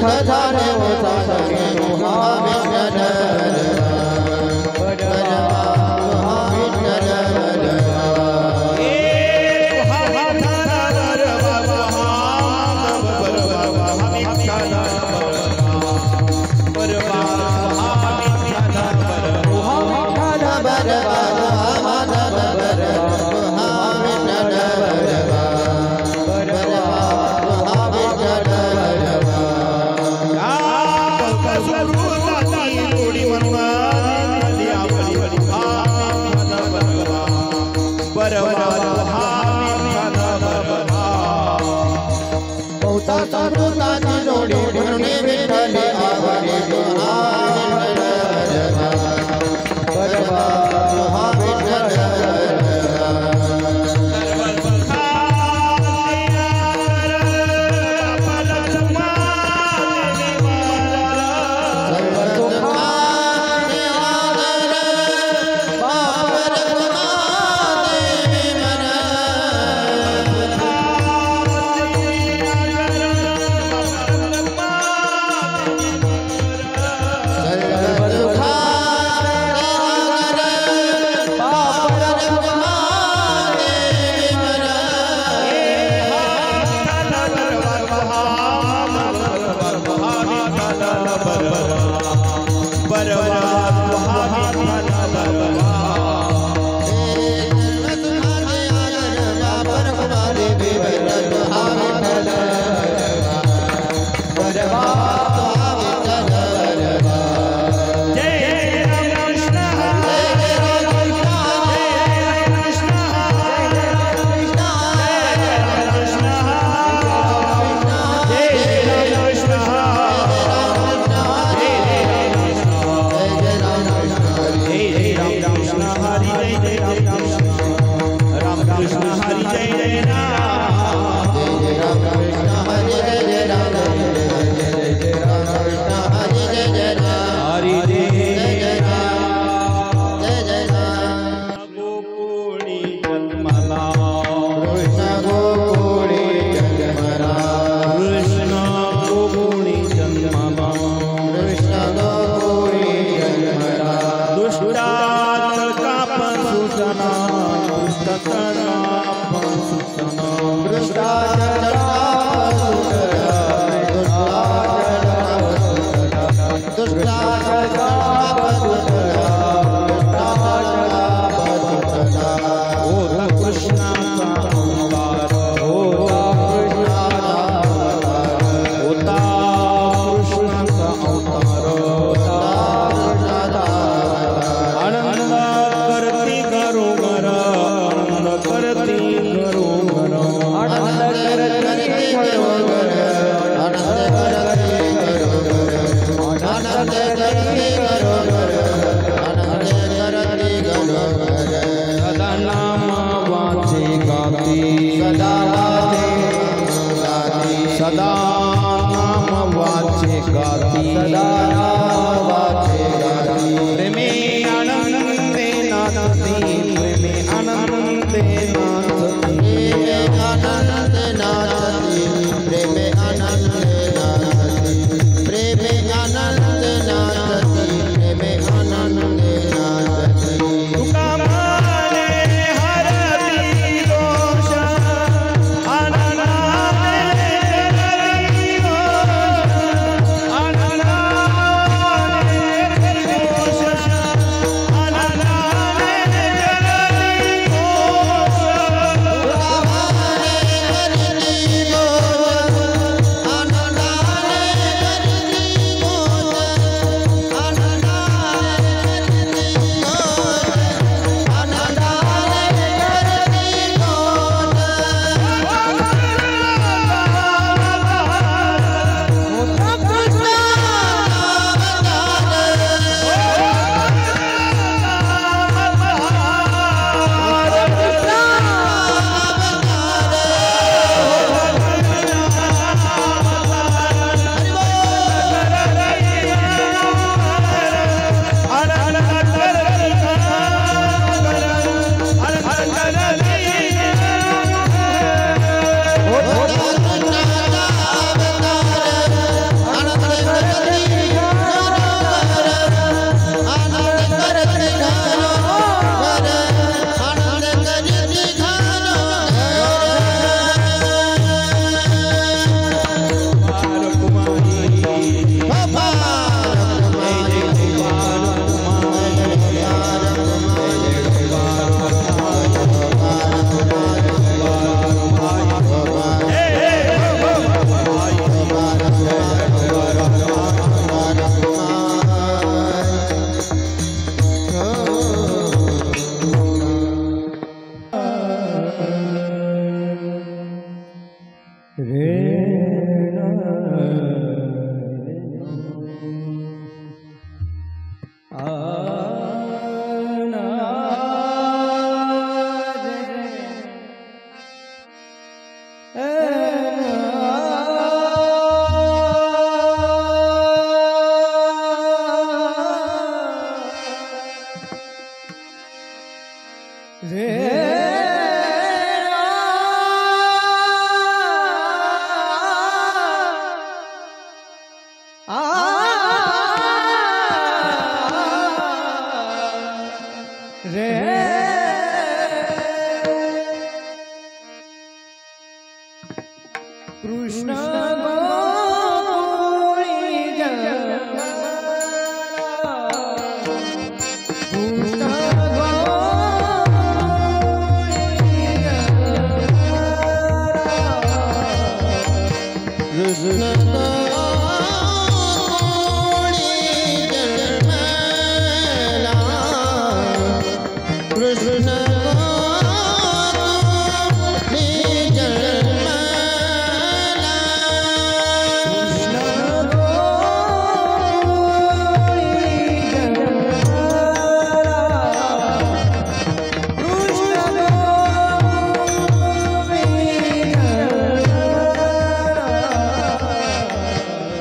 धारे होता सके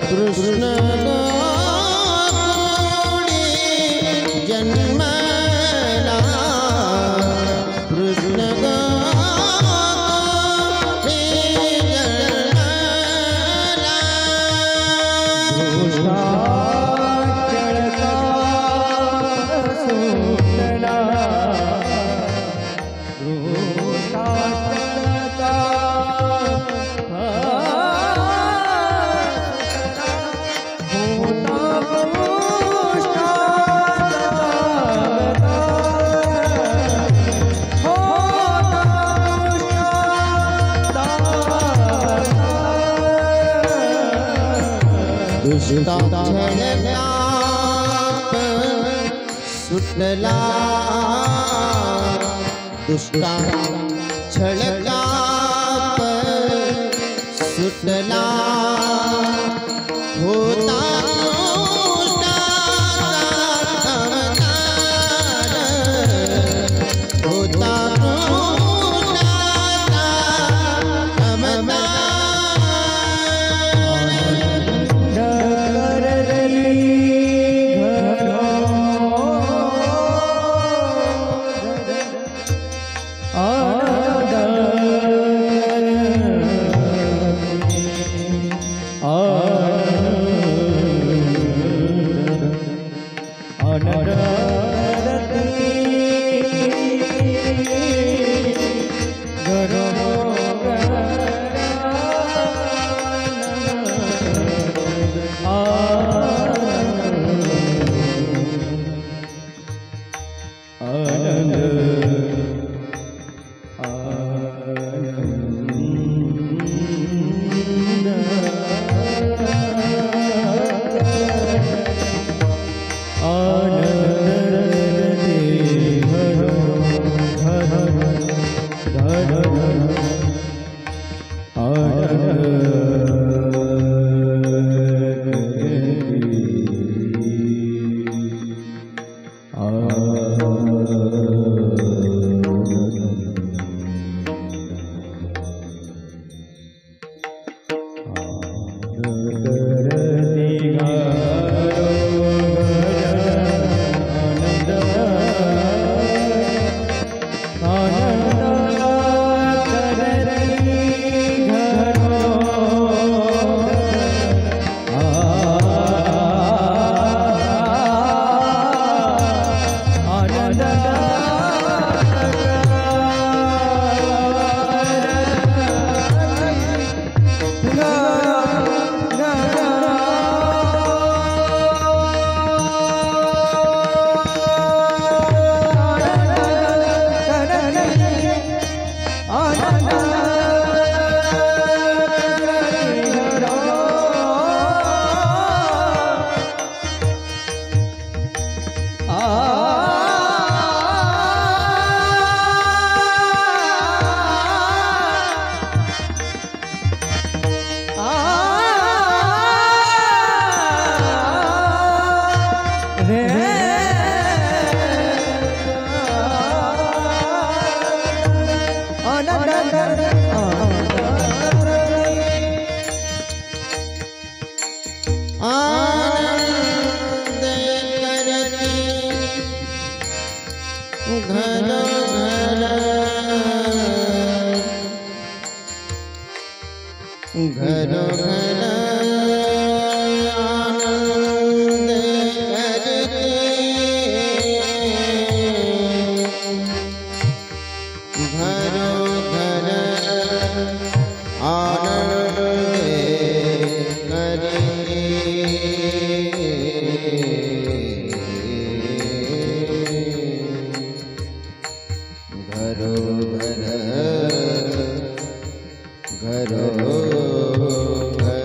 कृष्ण गोकुळी जन्मला कृष्ण गोकुळी जन्मला चळका सुटला दुष्टा छळकाप सुटला दुष्टा छळकाप सुटला होता कृष्णाचा अवतार होता कृष्णाचा घर घर आनंद करके घरों घर आनंद करके घरों घर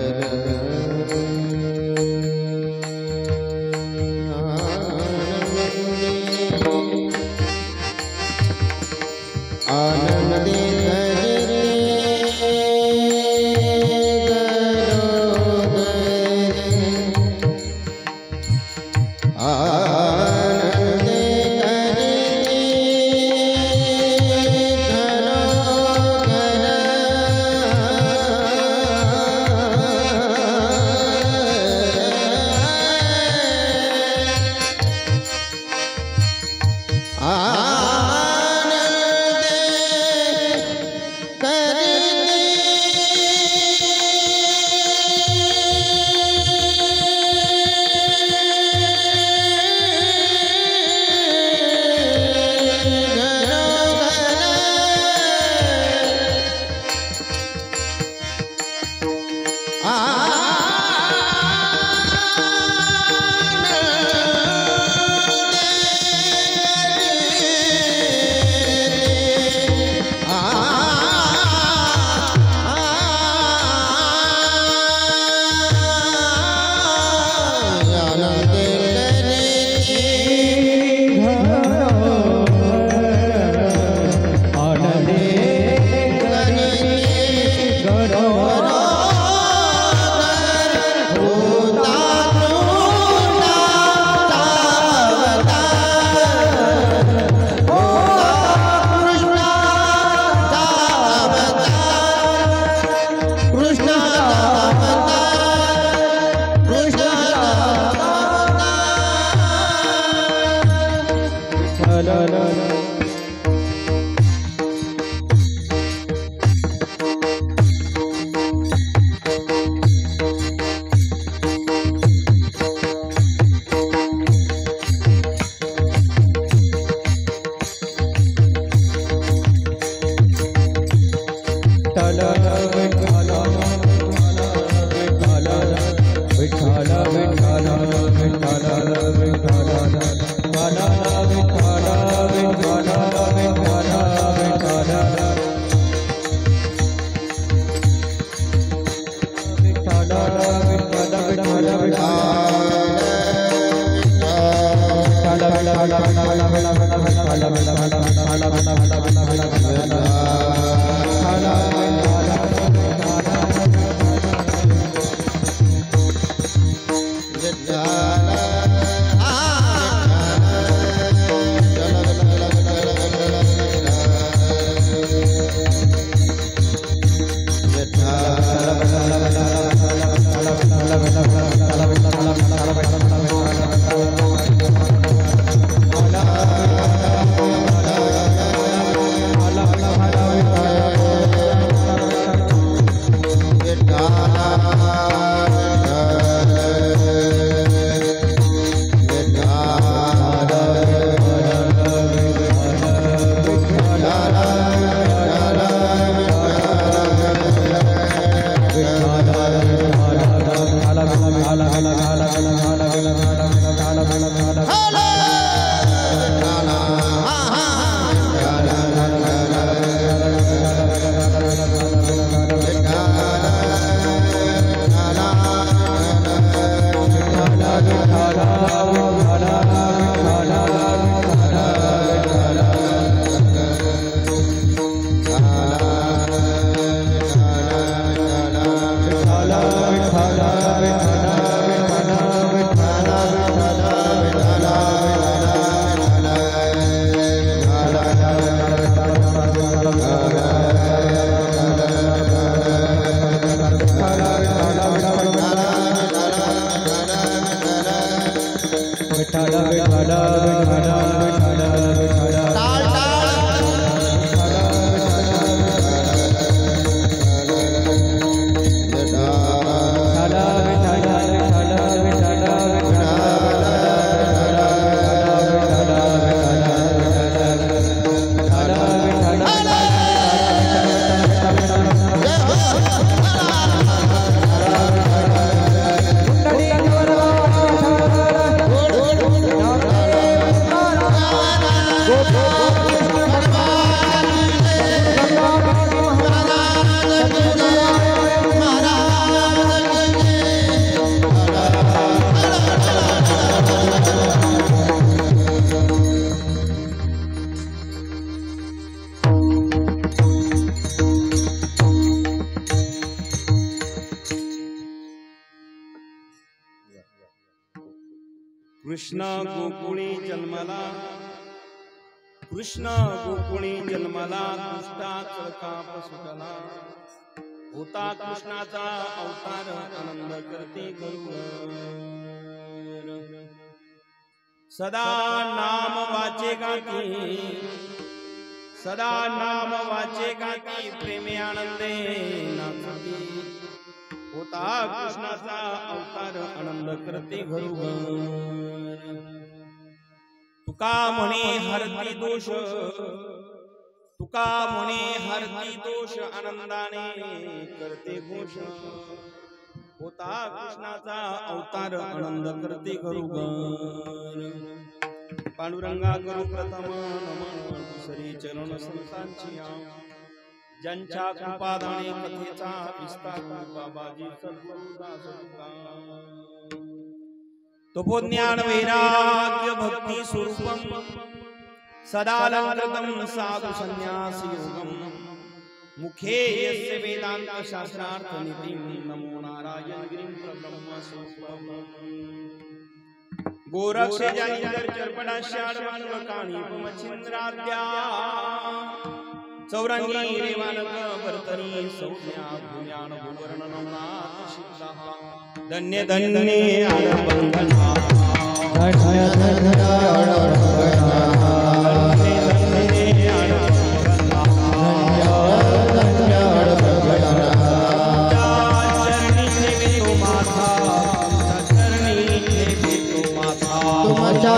कृष्ण गोकुळी जन्माला, कृष्ण गोकुळी जन्माला, दुष्टा चळकाप सुटला, होता कृष्णाचा अवतार, आनंद करते गरुड, सदा नाम वाचे गाती, सदा नाम वाचे गाती, प्रेमे आनंदे नाचती, होता कृष्णाचा अवतार, आनंद करते घरोघर, तुका म्हणे हरती दोष, तुका म्हणे हरती दोष, आनंदाने करते घोष, होता कृष्णाचा अवतार, आनंद करते घरोघर, पांडुरंगा गुरु प्रथम नमन, दुसरी चरण संतांची ज्यांच्या कृपादाने कथेचा विस्तार, बाबाजी सद्गुरुदास तो ज्ञान वैराग्य भक्ती स्वरूपम, सदालंकृतं साधु संन्यास योगम, मुखे यस्य वेदांत शास्त्रार्थ नितिं, नमो नारायण गिरिं ब्रह्म स्वरूपम, गोरक्ष जालिंदर चर्पणाश्याड काणी मच्छिंद्राद्या, चौरंगी रेवानक वर्तनी संज्ञा भूम्यान भूवर्ण नवनाथ शिक्षा, धन्य धन्य आडबंधना, धन्य धन्य आडबंधना, धन्य धन्य आडबंधना, धन्य धन्य आडबंधना, चरणी ठेवे तो माथा, चरणी ठेवे तो माथा, तुमच्या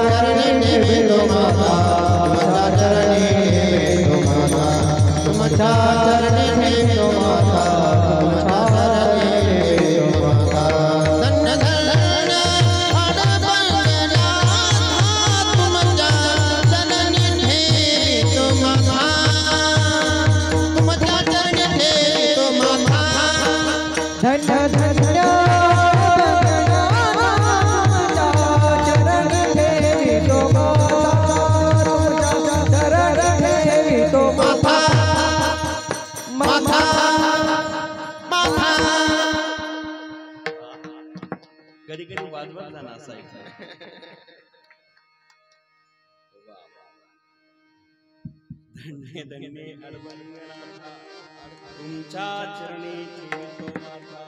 चरणी ठेवे तो माथा, तुमच्या चरणी चरणी ठेवतो माता, तुमच्या चरणी ठेवतो माता, कधी कधी वाजवतला नाचायचा. धन्य धन्य अडबंगनाथा, तुमच्या चरणी ठेवतो माझा.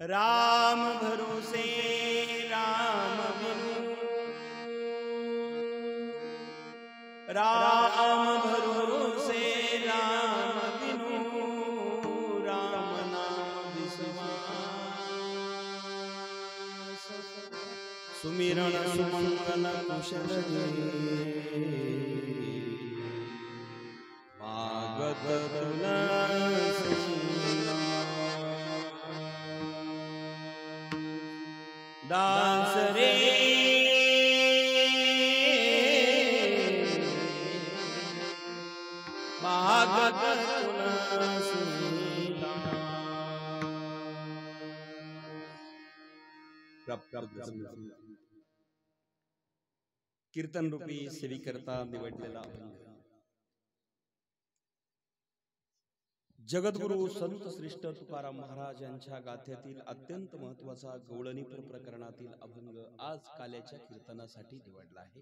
राम भरोसे राम बिनु, राम भरोसे राम बिनु, राम नाम विश्वास. सुमिरन सुमंगल कुशल मागत तुलसी. दास रे मागत तुलसी. कीर्तन रूपी सेविकर्ता निवडलेला जगद्गुरु संत श्रेष्ठ तुकाराम महाराज यांच्या गाथ्यातील अत्यंत महत्वाचा गवळणीपर प्रकरणातील अभंग आज काल्याच्या कीर्तनासाठी निवडला आहे.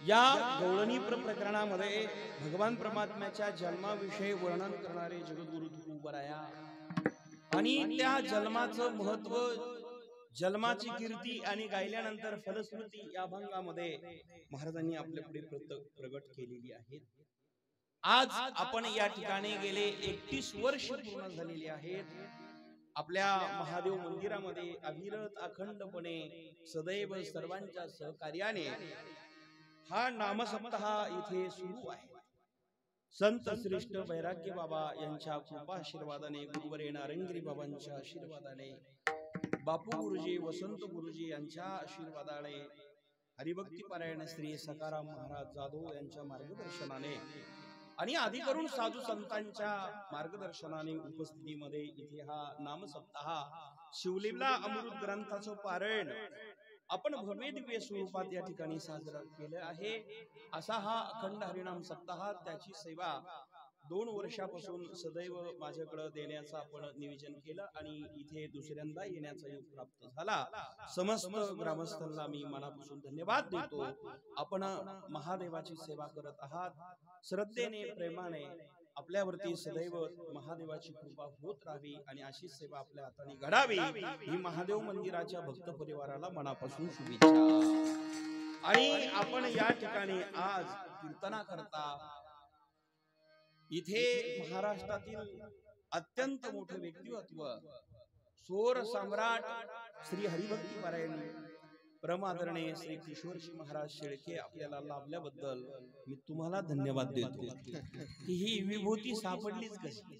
या गवळणीपर प्रकरणामध्ये भगवान परमात्म्याच्या जन्माविषयी वर्णन करणारे जगद्गुरु तुकोबराया आणि त्या जन्माचं महत्व, जन्माची कीर्ती आणि गायल्यानंतर फलश्रुती या अभंगामध्ये महाराजांनी आपल्या पुढे प्रगट केलेली आहे. आज आपण या ठिकाणी गेले 31 वर्ष पूर्ण झालेली आहेत. आपल्या महादेव मंदिरामध्ये अविरत अखंडपणे सदैव सर्वांच्या सहकार्याने हा नामसप्ताह इथे सुरू आहे. संत श्रेष्ठ वैराग्य बाबा यांच्या कृपा आशीर्वादाने, गुरुवरे नारंगी बाबांच्या आशीर्वादाने, बापू गुरुजी, वसंत गुरुजी यांच्या आशीर्वादाने, हरिभक्ती पारायण श्री सकाराम महाराज जाधव यांच्या मार्गदर्शनाने आणि आधी करून साधू संतांच्या मार्गदर्शनाने उपस्थितीमध्ये इथे हा नामसप्ताह शिवलीला अमृत ग्रंथाचं पारायण आपण भव्य दिव्य स्वरूपात या ठिकाणी साजरा केले आहे. असा हा अखंड हरिनाम सप्ताह, त्याची सेवा 2 वर्षापासून सदैव माझ्याकडे देण्याचं आपण नियोजन केलं आणि इथे दुसऱ्यांदा येण्याचा योग प्राप्त झाला. समस्त ग्रामस्थांना मी मनापासून धन्यवाद देतो. आपण महादेवाची सेवा करत आहात. श्रद्धेने, प्रेमाने आपल्यावरती सदैव महादेवाची कृपा होत राहावी आणि अशी सेवा आपल्या हाताने घडावी ही महादेव मंदिराच्या भक्त परिवाराला मनापासून शुभेच्छा. आणि आपण या ठिकाणी आज कीर्तना करता इथे महाराष्ट्रातील अत्यंत मोठे व्यक्तिमत्व, सोर सम्राट श्री हरिभक्ती पारायण परमादरणीय श्री किशोरजी महाराज शेळके आपल्याला लाभल्याबद्दल मी तुम्हाला धन्यवाद देतो. की ही विभूती सापडलीच कशी,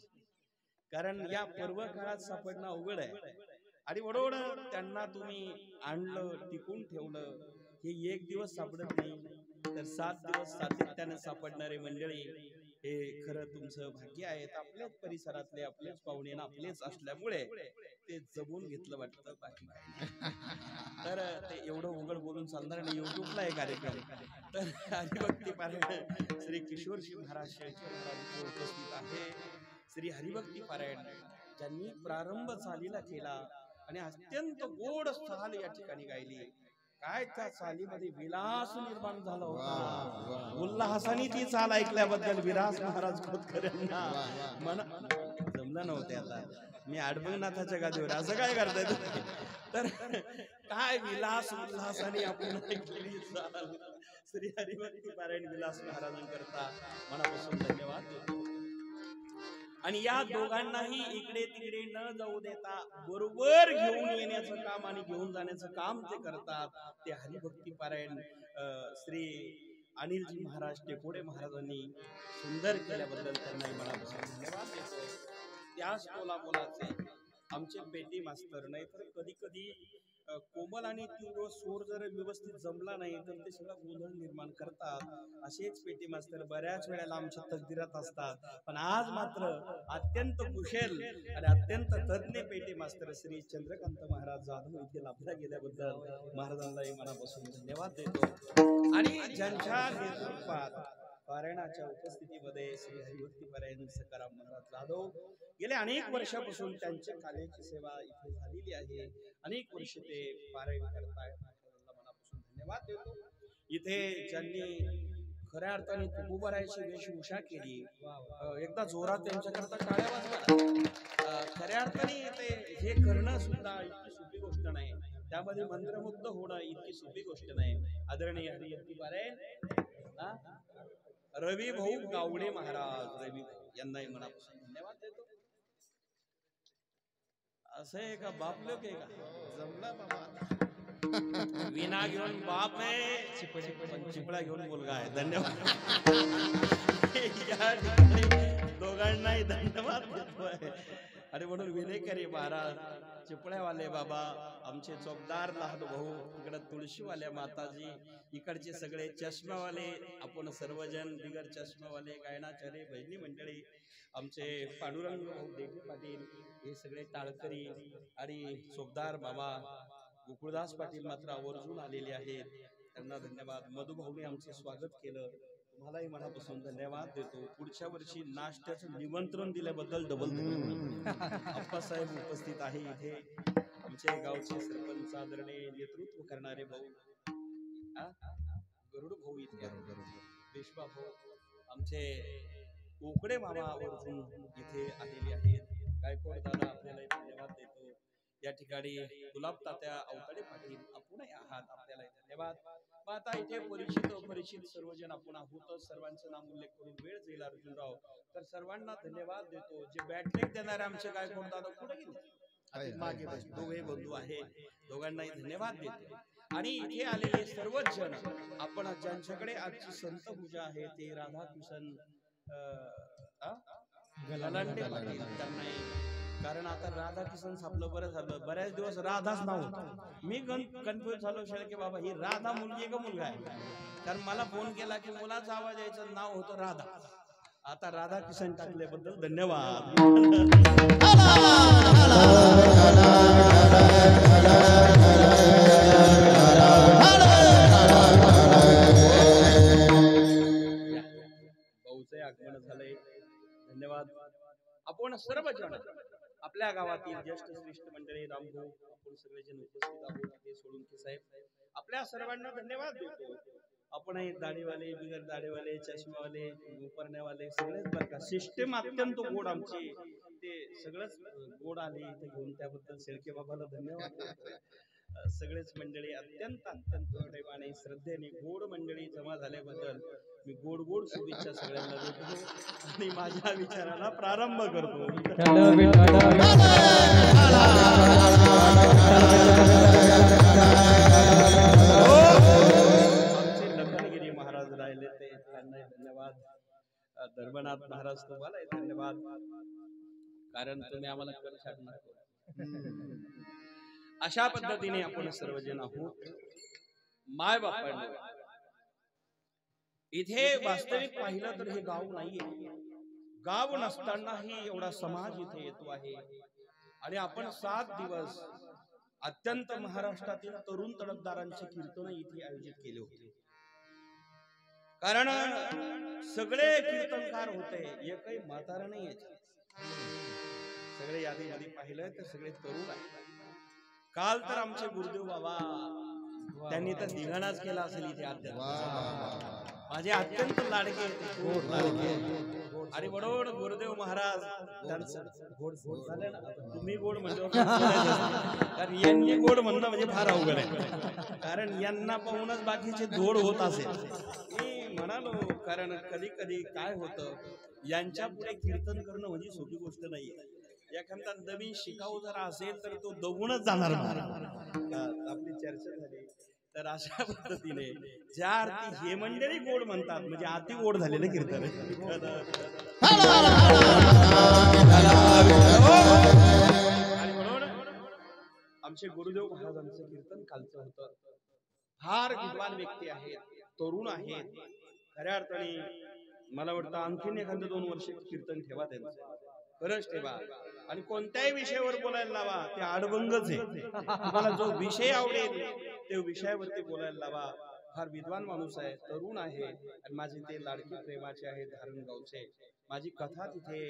कारण या पर्व काळात सापडणं अवघड आहे आणि बरोबर त्यांना तुम्ही आणलं, टिकून ठेवलं. हे एक दिवस सापडत नाही तर 7 दिवस सातत्याने सापडणारे मंडळी हे खरं तुमचं भाग्य आहे. आपल्याच परिसरातले, आपलेच पाहुणे, आपलेच असल्यामुळे ते जमून घेतलं वाटतं. बाकी तर ते एवढं उघड बोलून चालणार नाही. युट्यूबला आहे कार्यक्रम. तर हरिभक्ती पारायण श्री किशोरजी महाराज शेळके महाराज उपस्थित आहे. श्री हरिभक्ती पारायण ज्यांनी प्रारंभ चालीला केला आणि अत्यंत गोड चाल या ठिकाणी गायली. काय त्या चालीमध्ये विलास निर्माण झाला होता. उल्हासाने ती चाल ऐकल्याबद्दल विरास महाराज खोतकर यांना जमलं नव्हते. आता मी अडबंगनाथाच्या गादीवर असं काय करताय तुम्ही? तर काय विलास उल्हासाने आपण ऐकली चाल. श्री हरिभक्ती पारायण विलास महाराजांकरता मनापासून धन्यवाद देतो. आणि या दोघांनाही इकडे तिकडे न जाऊ देता बरोबर घेऊन येण्याचं काम आणि घेऊन जाण्याचं काम ते करतात. ते हरिभक्ती पारायण श्री अनिलजी महाराज टेकोडे महाराजांनी सुंदर केल्याबद्दल त्यांनाही मनापासून धन्यवाद देतो. त्याच बोलाचे आमचे पेटी मास्तर, नाही तर कधी कधी कोमल आणि तीव्र सूर जर व्यवस्थित जमला नाही तर ते सगळं गोंधळ निर्माण करतात. असेच पेटी मास्तर बऱ्याच वेळेला आमच्या तकदीरात असतात. पण आज मात्र अत्यंत कुशल आणि अत्यंत तज्ञ पेटी मास्तर श्री चंद्रकांत महाराज जाधव इथे लाभल्या गेल्याबद्दल महाराजांनाही मनापासून धन्यवाद देतो. आणि ज्यांच्या नेतृत्वात पारायणाच्या उपस्थितीमध्ये श्री हरिभक्ती पारायण सकाराम महाराज जाधव गेल्या अनेक वर्षापासून त्यांच्या कार्याची सेवा इथे झालेली आहे. अनेक वर्ष ते पारायण करतायत. मनापासून धन्यवाद देतो. इथे ज्यांनी खऱ्या अर्थाने तुकोबारायची वेशभूषा केली, एकदा जोरात त्यांच्याकरता टाळ्या वाजवा. खऱ्या अर्थाने ते हे करणं सुद्धा इतकी सोपी गोष्ट नाही. त्यामध्ये मंत्रमुग्ध होणं इतकी सोपी गोष्ट नाही. आदरणीय हरिभक्ती पारायण रवी भाऊ गावडे महाराज, रवी भाऊ यांनाही मनापासून धन्यवाद देतो. असं आहे का बाप लोक आहे का जमला बाबा. विना घेऊन बाप आहे, पण चिपळा घेऊन मुलगा आहे. धन्यवाद. या ठिकाणी दोघांनाही धन्यवाद देतोय. आणि म्हणून विनेकरी महाराज, चिपळ्यावाले बाबा, आमचे चौकदार लहान भाऊ, इकडे तुळशीवाल्या माताजी, इकडचे सगळे चष्मावाले, आपण सर्वजण बिगर चष्मावाले, गायनाचार्य भजनी मंडळी, आमचे पांडुरंग भाऊ देठे पाटील, हे सगळे टाळकरी आणि चौकदार बाबा गोकुळदास पाटील मात्र आवर्जून आलेले आहेत. त्यांना धन्यवाद. मधुभाऊने आमचे स्वागत केलं, तुम्हालाही मनापासून धन्यवाद देतो. पुढच्या वर्षी नाश्त्याचं निमंत्रण दिल्याबद्दल डबल अप्पासाहेब उपस्थित आहे इथे. आमचे गावचे सरपंच आदरणीय नेतृत्व करणारे भाऊ गरुड भाऊ इथे, पेशवा भाऊ, आमचे कोकडे मामा आवर्जून इथे आलेले आहेत. गायकवाड दादा आपल्याला धन्यवाद देतो. या ठिकाणी गुलाब तात्या अवतडे पाटील आपणही आहात, आपल्याला धन्यवाद. आता इथे परिचित सर्वजण आपण आहोत. सर्वांचं नाम उल्लेख करून वेळ जाईल अर्जुनराव, तर सर्वांना धन्यवाद देतो. जे बॅटलेट देणारे आमचे गायकवाड दादा कुठे गेले, मागे बस, दोघे बंधू आहेत, दोघांनाही धन्यवाद देतो. आणि इथे आलेले सर्वच जण, आपण ज्यांच्याकडे आजची संत पूजा आहे ते राधाकिशन गलांडे पाटील, त्यांनाही, कारण आता राधाकिशन आपलं बरं झालं, बऱ्याच दिवस राधाच नाव होतं. मी कन्फ्युज झालो की बाबा ही राधा मुलगी का मुलगा आहे, कारण मला फोन केला की मुलाचा आवाज यायचं नाव होतं राधा. आता राधाकिशन टाकल्याबद्दल धन्यवाद. भाऊचे आगमन झालंय, धन्यवाद. आपण सर्वजण आपल्या गावातील ज्येष्ठ श्रेष्ठ मंडळी, रामभाऊ, आपण सगळेजण उपस्थित आहोत. ते सोळुंके साहेब, आपल्या सर्वांना धन्यवाद देतो. आपण दाढीवाले, बिगर दाढीवाले, चष्मावाले, उपरण्यावाले सगळेच बरं का. सिस्टीम अत्यंत गोड आमची, ते सगळंच गोड आले इथे घेऊन, त्याबद्दल शेळके बाबाला धन्यवाद. सगळेच मंडळी अत्यंत प्रेमाने श्रद्धेने गोड मंडळी जमा झाल्याबद्दल मी गोड गोड शुभेच्छा सगळ्यांना देतो आणि माझ्या विचाराला प्रारंभ करतो. आमचे लखनगिरी महाराज राहिले ते, त्यांनाही धन्यवाद. धर्मनाथ महाराज तुम्हालाही धन्यवाद, कारण तुम्ही आम्हाला कर छाडणार. अशा पद्धतीने आपण सर्वजण आहोत. माय बापांना इथे वास्तविक पाहिलं तर हे गाव नाहीये. गाव नसतानाही एवढा समाज इथे येतो आहे. आणि आपण 7 दिवस अत्यंत महाराष्ट्रातील तरुण तडफदारांचे कीर्तन इथे आयोजित केले होते. कारण सगळे कीर्तनकार होते, एकही म्हातारा नाही यायचे. सगळे यादीमध्ये पाहिलं तर सगळे तरुण आहेत. काल तर आमचे गुरुदेव बाबा त्यांनी तर दिघाणाच केला असेल इथे. माझे अत्यंत लाडके आणि म्हणून गुरुदेव महाराज तुम्ही गोड म्हणजे, कारण यांनी गोड म्हणणं म्हणजे फार अवघड आहे, कारण यांना पाहूनच बाकीचे गोड होत असेल. मी म्हणालो, कारण कधी कधी काय होतं, यांच्या पुढे कीर्तन करणं म्हणजे सोपी गोष्ट नाहीये. एखादा नवीन शिकाऊ जर असेल तर तो दबूनच जाणार. आपली चर्चा झाली तर अशा पद्धतीने ज्या अर्थी हे मंडळी गोड म्हणतात, म्हणजे अति गोड झालेलं कीर्तन. आणि म्हणून आमचे गुरुदेव महाराजांचं कीर्तन कालचं होतं. फार विद्वान व्यक्ती आहेत, तरुण आहेत. खऱ्या अर्थाने मला वाटतं आणखीन एखादं 2 वर्ष कीर्तन ठेवा त्यांचं, खरंच ठेवा. आणि कोणत्याही विषयावर बोलायला लावा, ते आडबंगच आहे. तुम्हाला जो विषय आवडेल त्या विषयावरती बोलायला लावा. फार विद्वान माणूस आहे, तरुण आहे आणि माझे ते लाडकी प्रेमाचे आहे धारणगावचे. माझी कथा तिथे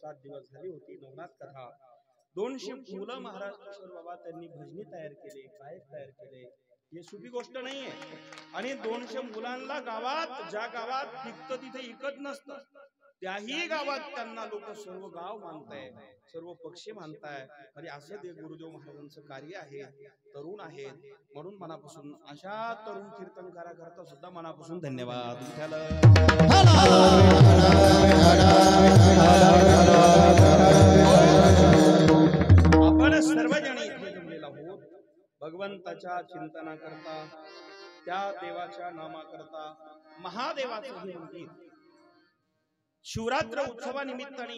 7 दिवस झाली होती, नवनाथ कथा. 200 मुलं महाराज किशोर बाबा त्यांनी भजनी तयार केले, गायक तयार केले. हे सोपी गोष्ट नाहीये. आणि 200 मुलांना गावात, ज्या गावात पिकतं तिथे इकत नसतं, त्याही गावात त्यांना लोक सर्व गाव मानताय, सर्व पक्षी मानताय. आणि असं ते गुरुदेव महाराजांचं कार्य आहे. तरुण आहेत म्हणून मनापासून अशा तरुण कीर्तनकाराकरता सुद्धा मनापासून धन्यवाद. आपण सर्वजण इथे जमलेला आहोत भगवंताच्या चिंतनाकरता, त्या देवाच्या नामाकरता. महादेवाचं हे मंदिर शिवरात्र उत्सवानिमित्ताने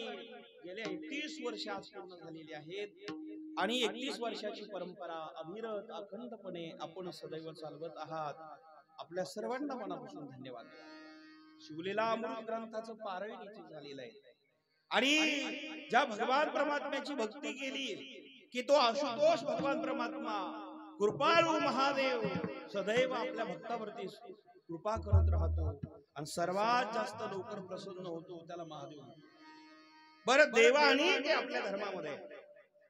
गेले 31 वर्ष आज पूर्ण झालेली आहेत. आणि 31 वर्षाची परंपरा अविरत अखंडपणे आपण सदैव चालवत आहात. आपल्या सर्वांना मनापासून धन्यवाद. शिवलीला अमृत ग्रंथाचं पारायण इथे झालेलं आहे. आणि ज्या भगवान परमात्म्याची भक्ती केली की तो आशुतोष भगवान परमात्मा कृपाळू महादेव सदैव आपल्या भक्तावरती कृपा करत राहतो आणि सर्वात जास्त लवकर प्रसन्न होतो त्याला महादेव. बरं, देवा अनेक आहे आपल्या धर्मामध्ये,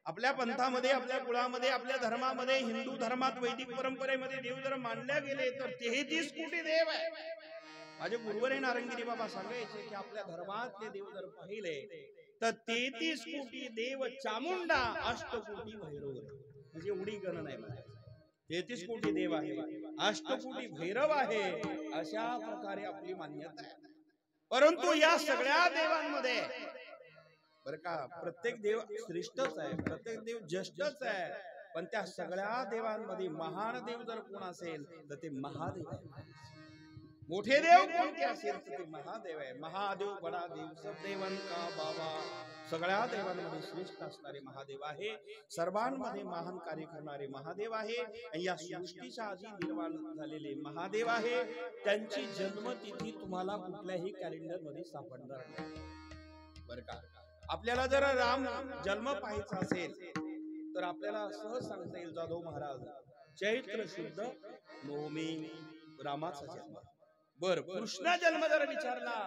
आपल्या पंथामध्ये, आपल्या कुळामध्ये, आपल्या धर्मामध्ये. हिंदू धर्मात वैदिक परंपरेमध्ये देव जर मानल्या गेले तर 33 कोटी देव आहे. माझे गुरुवरे नारंगिरी बाबा सांगायचे की आपल्या धर्मातले देव जर पाहिले तर 33 कोटी देव चामुंडा, 8 कोटी भैरव. म्हणजे एवढी गणना आहे. 33 कोटी देव आहे, 8 कोटी भैरव आहे, अशा प्रकारे आपली मान्यता आहे. परंतु या सगळ्या देवांमध्ये बर का प्रत्येक देव श्रेष्ठच आहे, प्रत्येक देव ज्येष्ठच आहे. पण त्या सगळ्या देवांमध्ये महान देव जर कोण असेल तर ते महादेव आहे. मोठे देव कोणते असेल तर ते महादेव आहे. महादेव बडा देव, सब देवन का बाबा. सगळ्या देवांमध्ये श्रेष्ठ असणारे महादेव आहे. सर्वांमध्ये महान कार्य करणारे महादेव आहे. आणि या सृष्टीच्या आधी निर्माण झालेले महादेव आहे. त्यांची जन्मतिथी तुम्हाला कुठल्याही कॅलेंडर मध्ये सापडणार नाही बर का. आपल्याला जर राम जन्म पाहायचा असेल तर आपल्याला सहज सांगता येईल जाधव महाराज चैत्र शुद्ध नवमी रामाचा जन्म. बर, कृष्ण जन्म जर विचारला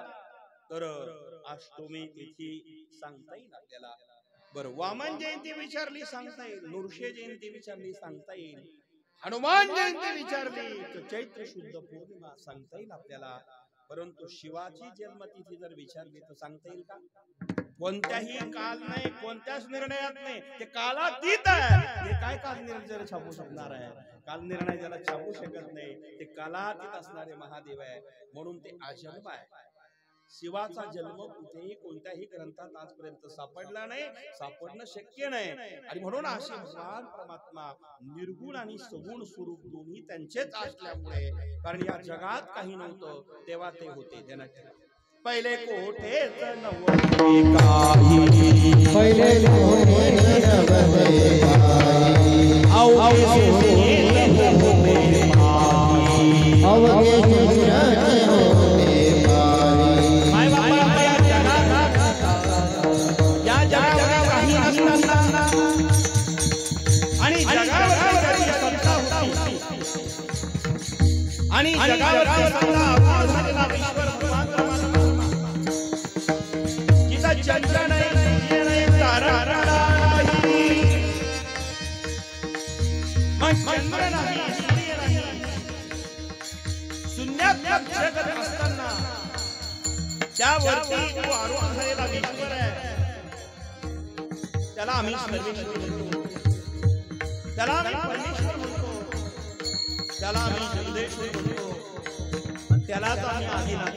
तर अष्टमी तिथी सांगता येईल आपल्याला. बर, वामन जयंती विचारली सांगता येईल, नृषे जयंती विचारली सांगता येईल, हनुमान जयंती विचारली तर चैत्र शुद्ध पौर्णिमा सांगता येईल आपल्याला. परंतु शिवाची जन्मतिथी जर विचारली तर सांगता येईल का? कोणत्याही काल नाही, कोणत्याच निर्णयात नाही. ते कालातीत आहे. ते काय काल निर्णय छापू शकणार आहे? काल निर्णय ज्याला छापू शकत नाही ते कालातीत असणारे महादेव आहे. म्हणून ते अजन्म आहे. शिवाचा जन्म कुठेही कोणत्याही ग्रंथात आजपर्यंत सापडला नाही, सापडणं शक्य नाही. आणि म्हणून असे भगवान परमात्मा निर्गुण आणि सगुण स्वरूप दोन्ही त्यांचेच असल्यामुळे, कारण या जगात काही नव्हतं तेव्हा ते होते. ध्यानात ठेवा. पहिले कोठेच नव्हते काही, पहिले कोठेच नव्हते काही, अवघे शरीरात होते पाणी, अवघे शरीरात होते पाणी. माय बाबा या जगात, या जगावर काही नसताना आणि जगावर काही सत्ता होती आणि जगावर सत्ता झालेला ईश्वर चंद्र नाही, तारा नाही, मग चंद्र नाही, सूर्य नाही. शून्यात जगत असताना त्यावरती जो आरोहण झालेला ईश्वर आहे त्याला आम्ही सर्वेश्वर म्हणतो, त्याला आम्ही परमेश्वर म्हणतो, त्याला आम्ही जगदेश्वर म्हणतो, त्यालाच आम्ही आदिनाथ.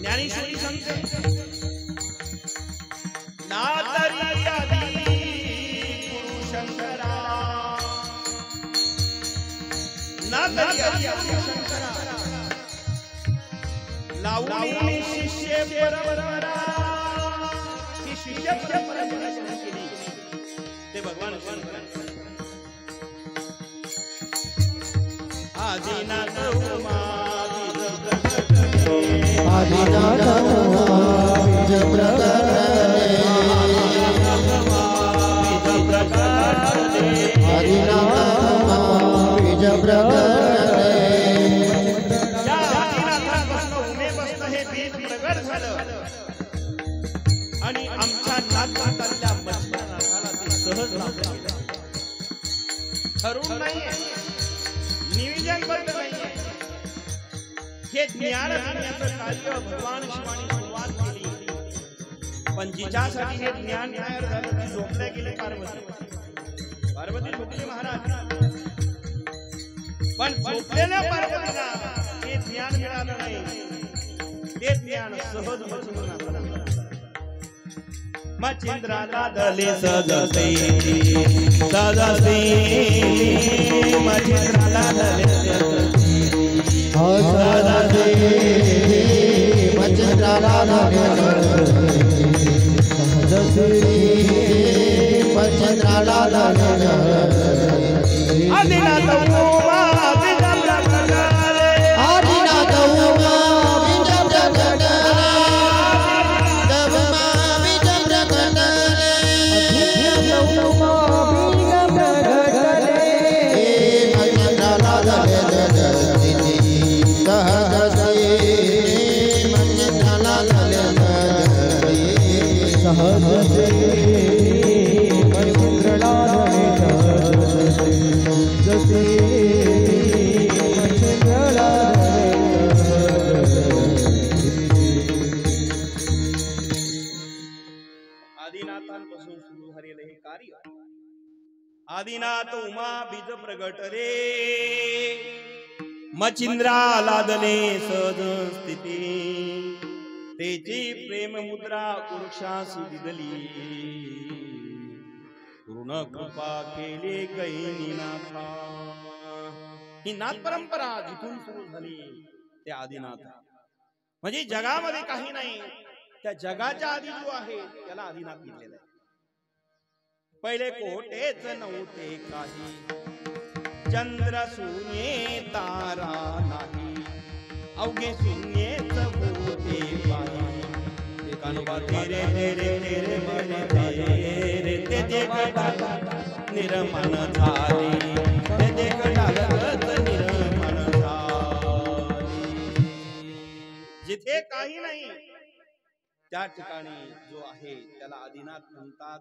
ज्ञानेश्वरी सांगते नादरी आदी गुरु शंकरा, नादरी आदी गुरु शंकरा, लावणी शिष्य परंपरा. ही शिष्य परंपरा केली ते भगवान शंकर. आदिनाथ आदिनाथ बीज प्रकरणे, आदिनाथ बीज आणि आमच्या नातनातल्या मच्छिंद्रनाथाला ते सहज लाभलं गेलं. ठरवून नाहीये, नियोजनबद्ध नाहीये. हे ज्ञान देण्याचं कार्य भगवान शिवानी सुरुवात केली. पण जिच्यासाठी हे ज्ञान तयार झालं ती झोपल्या गेले पार्वती. पार्वती झोपली महाराज. पण झोपलेल्या पार्वतीला हे ज्ञान मिळालं नाही. ते ज्ञान सहज मच्छिंद्रनाथाला मिळालं. मच्छिंद्राला दले सजसे सजसे मच्छिंद्राला दले सजसे मच्छिंद्राला सजसे मच्छिंद्राला आदिनाथ उमा आदिनाथ उमा आदिनाथांपासून सुरू झालेलं हे कार्य. आदिनाथ उमा बीज प्रगट रे मच्छिंद्रा लादले सहज स्थिती. तेची प्रेम मुद्रा वृक्षासी दिदली. पूर्ण कृपा केली गैनीनाथा. ही नाथ परंपरा जिथून सुरू झाली ते आदिनाथ. म्हणजे जगामध्ये काही नाही, त्या जगाच्या आधी जो आहे त्याला आदिनाथ म्हटलेलं आहे. पहिले कोटेच नव्हते काही, चंद्र शून्ये तारा नाही. अवघे शून्येच होते पाही. कानोबा तेरे तेरे तेरे बने तेरे ते देखता निर्मण झाली. ते देखता निर्मण झाली. जिथे काही नाही त्या ठिकाणी जो आहे त्याला आदिनाथ म्हणतात,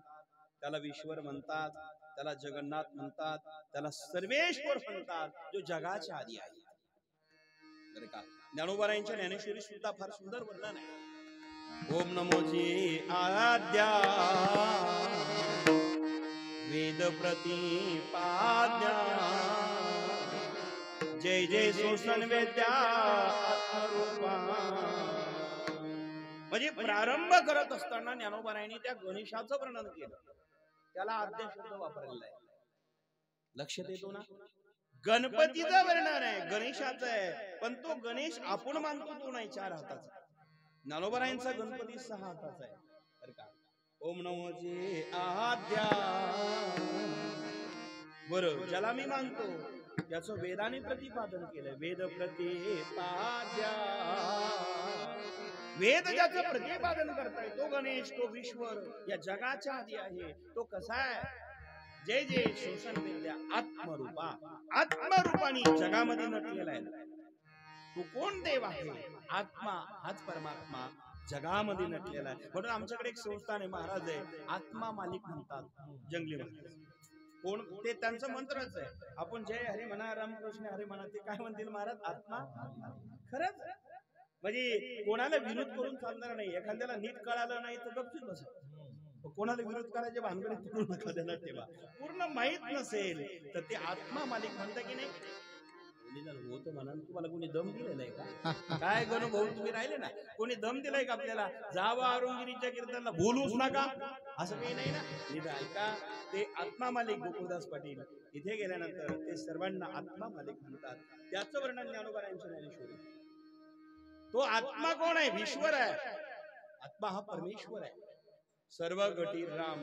त्याला ईश्वर म्हणतात, त्याला जगन्नाथ म्हणतात, त्याला सर्वेश्वर म्हणतात, जो जगाच्या आधी आहे. बरं का, ज्ञानोबारायांच्या ज्ञानेश्वरी सुद्धा फार सुंदर वर्णन आहे. ओम नमोजी आद्या वेद प्रतिपाद्या जय जय सोसन वेद्या आत्मरूपा. म्हणजे प्रारंभ करत असताना ज्ञानोबारायांनी त्या गणेशाचं वर्णन केलं. त्याला आद्य शब्द वापरलेला आहे. लक्षात येतो ना, गणपतीचं वर्णन आहे, गणेशाचं आहे. पण तो गणेश आपण मानतो तो नाही, 4 हाताचा. ज्ञानोबारायांचा गणपती 6 हाताचा आहे. बरं का. ओम नमोजी आद्या. बरं, ज्याला मी मानतो त्याचं वेदाने प्रतिपादन केलं. वेद प्रतिपाद्या. वेद ज्याचं प्रतिपादन करताय तो गणेश, तो ईश्वर या जगाच्या आधी आहे. तो कसा आहे? जय जय शोषण विद्या आत्मरूपा. आत्मरूपाने जगामध्ये नटलेला आहे. तो कोण देव आहे? आत्मा हाच परमात्मा जगामध्ये नटलेला आहे. म्हणून आमच्याकडे एक संस्थान आहे, महाराज आहे, आत्मा मालिक म्हणतात जंगली महाराज. कोण ते? त्यांचं मंत्रच आहे. आपण जय हरी म्हणा, रामकृष्ण हरी म्हणा, ते काय म्हणतील महाराज? आत्मा. खरंच म्हणजे कोणाला विरोध करून चालणार नाही. एखाद्याला नीट कळालं नाही तर गपचूप बसा. कोणाला विरोध करायचे भानगडे करू नका, त्याला ठेवा. पूर्ण माहित नसेल तर ते आत्मा मालिक म्हणता की नाही. होत म्हणा, तुम्हाला कोणी दम दिलेला आहे का? काय गण भाऊ तुम्ही राहिले ना, कोणी दम दिलाय का आपल्याला? जावा अरुंगिरीच्या कीर्तनाला बोलूच नका असं काही नाही ना. निदा ऐका, ते आत्मा मालिक गोकुळदास पाटील इथे गेल्यानंतर ते सर्वांना आत्मा मालिक म्हणतात. त्याचं वर्णन ज्ञानोबारायांच्या ज्ञानेश्वरी. तो आत्मा कोण आहे? ईश्वर आहे. आत्मा हा परमेश्वर आहे. सर्व गटी राम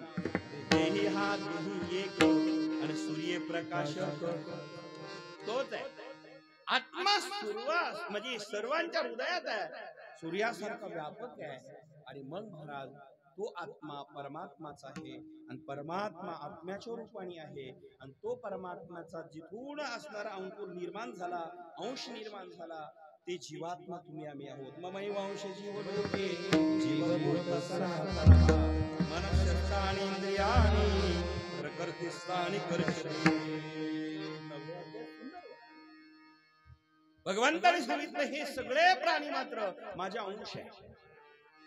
देही हा देही एक आणि सूर्य प्रकाशक तोच आहे. आत्मा सुरुवात म्हणजे सर्वांच्या हृदयात आहे, सूर्यासारखा व्यापक आहे. आणि मग महाराज तो आत्मा परमात्माचा आहे आणि परमात्मा आत्म्याच्या रूपाने आहे. आणि तो परमात्म्याचा जिथून असणारा अंकुर निर्माण झाला, अंश निर्माण झाला, ते जीवात्मा तुम्ही आम्ही आहोत. ममई वंश जीव लोके जीवभूत मनशस्त्राणि इंद्रियाणि प्रकृतिस्थानि कर्षति. भगवंताने सांगितलं हे सगळे प्राणी मात्र माझ्या अंश आहे,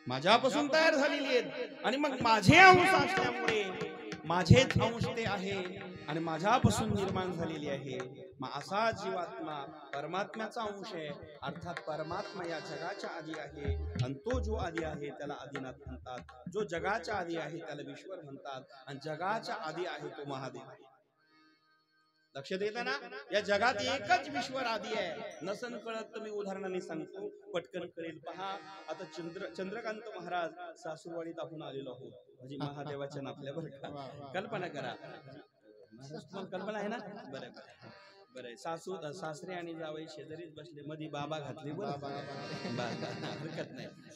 माझ्यापासून तयार झालेली आहेत आणि मग माझे अंश असल्यामुळे माझेच अंश ते आहे आणि माझ्यापासून निर्माण झालेली आहे. मग असा जीवात्मा परमात्म्याचा अंश आहे. अर्थात परमात्मा या जगाच्या आधी आहे आणि तो जो आधी आहे त्याला आदिनाथ म्हणतात. जो जगाच्या आधी आहे त्याला विश्वर म्हणतात आणि जगाच्या आधी आहे तो महादेव आहे. लक्षात येतं ना? या जगात एकच विश्वर आधी आहे. नसन कळत तर मी उदाहरणाने सांगतो, पटकन कळेल. पहा, आता चंद्रकांत महाराज सासूरवाडीत आपण आलेलो आहोत, म्हणजे महादेवाच्या नापल्यावर कल्पना करा. कल्पना आहे ना? बरं बरं. सासरे आणि जावई शेजारीच बसले, मध्ये बाबा घातले.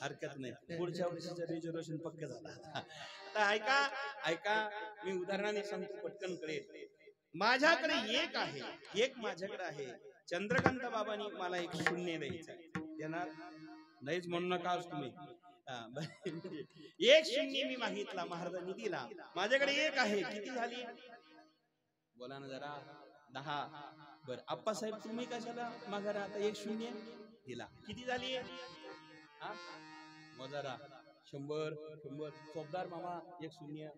हरकत नाही. पुढच्या वर्षीचं रिझर्वेशन पक्क झालं. आता ऐका, मी उदाहरणाने सांगतो, पटकन कळेल. माझ्याकडे एक आहे, एक माझ्याकडे आहे. चंद्रकांत बाबांनी मला एक शून्य द्यायचं, देणार नाहीच म्हणू नका तुम्ही. एक शून्य मी मागितला, महाराजांनी दिला. माझ्याकडे एक आहे, किती झाली बोला ना जरा? 10. बर आप्पासाहेब तुम्ही कशाला मागा? आता एक शून्य दिला, किती झाली? मोजारा 100. चोपदार मामा एक शून्य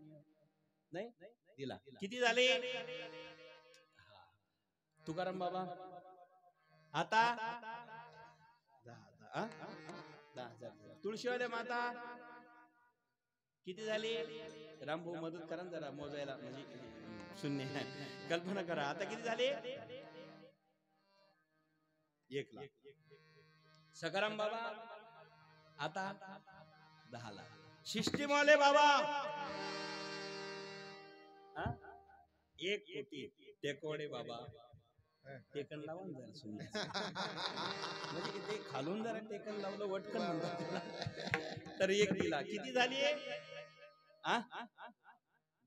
नाही दिला, किती झाले? तुकाराम बाबा आता 10,000. तुळशीवाले माता किती झाले? रामभाऊ मदत करा जरा मोजायला, म्हणजे शून्य कल्पना करा. आता किती झाले? 1 लाख. सकाराम बाबा आता 10 लाख. शिष्टीमाले बाबा 1 कोटी. टेकवडे बाबा टेकन लावून जरा म्हणजे ते खालून जरा टेकन लावलं वटकन म्हणतात तर 1 दिला, किती झाली?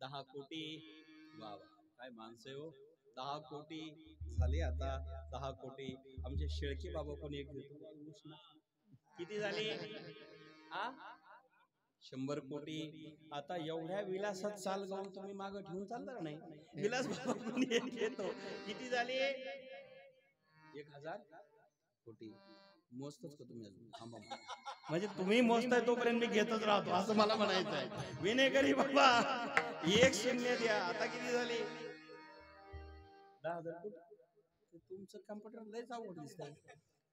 10 कोटी. वा काय माणसं हो. 10 कोटी झाले. आता 10 कोटी. आमचे शेळके बाबा कोण एक घेतो, किती झाले? 100 कोटी. आता एवढ्या विलासात चाल जाऊन तुम्ही मागे ठेवून चालणार नाही. विलास बाबा घेतो, किती झाले? 1000 कोटी. मोजतोच का तुम्ही अजून? थांबा, म्हणजे तुम्ही मोजताय तोपर्यंत मी घेतच राहतो असं मला म्हणायचं आहे. विनेकरी बाबा 1 शून्य द्या. आता किती झाले? 10,000 कोटी. तुमचं कम्प्युटर लयच अवघड दिसतंय.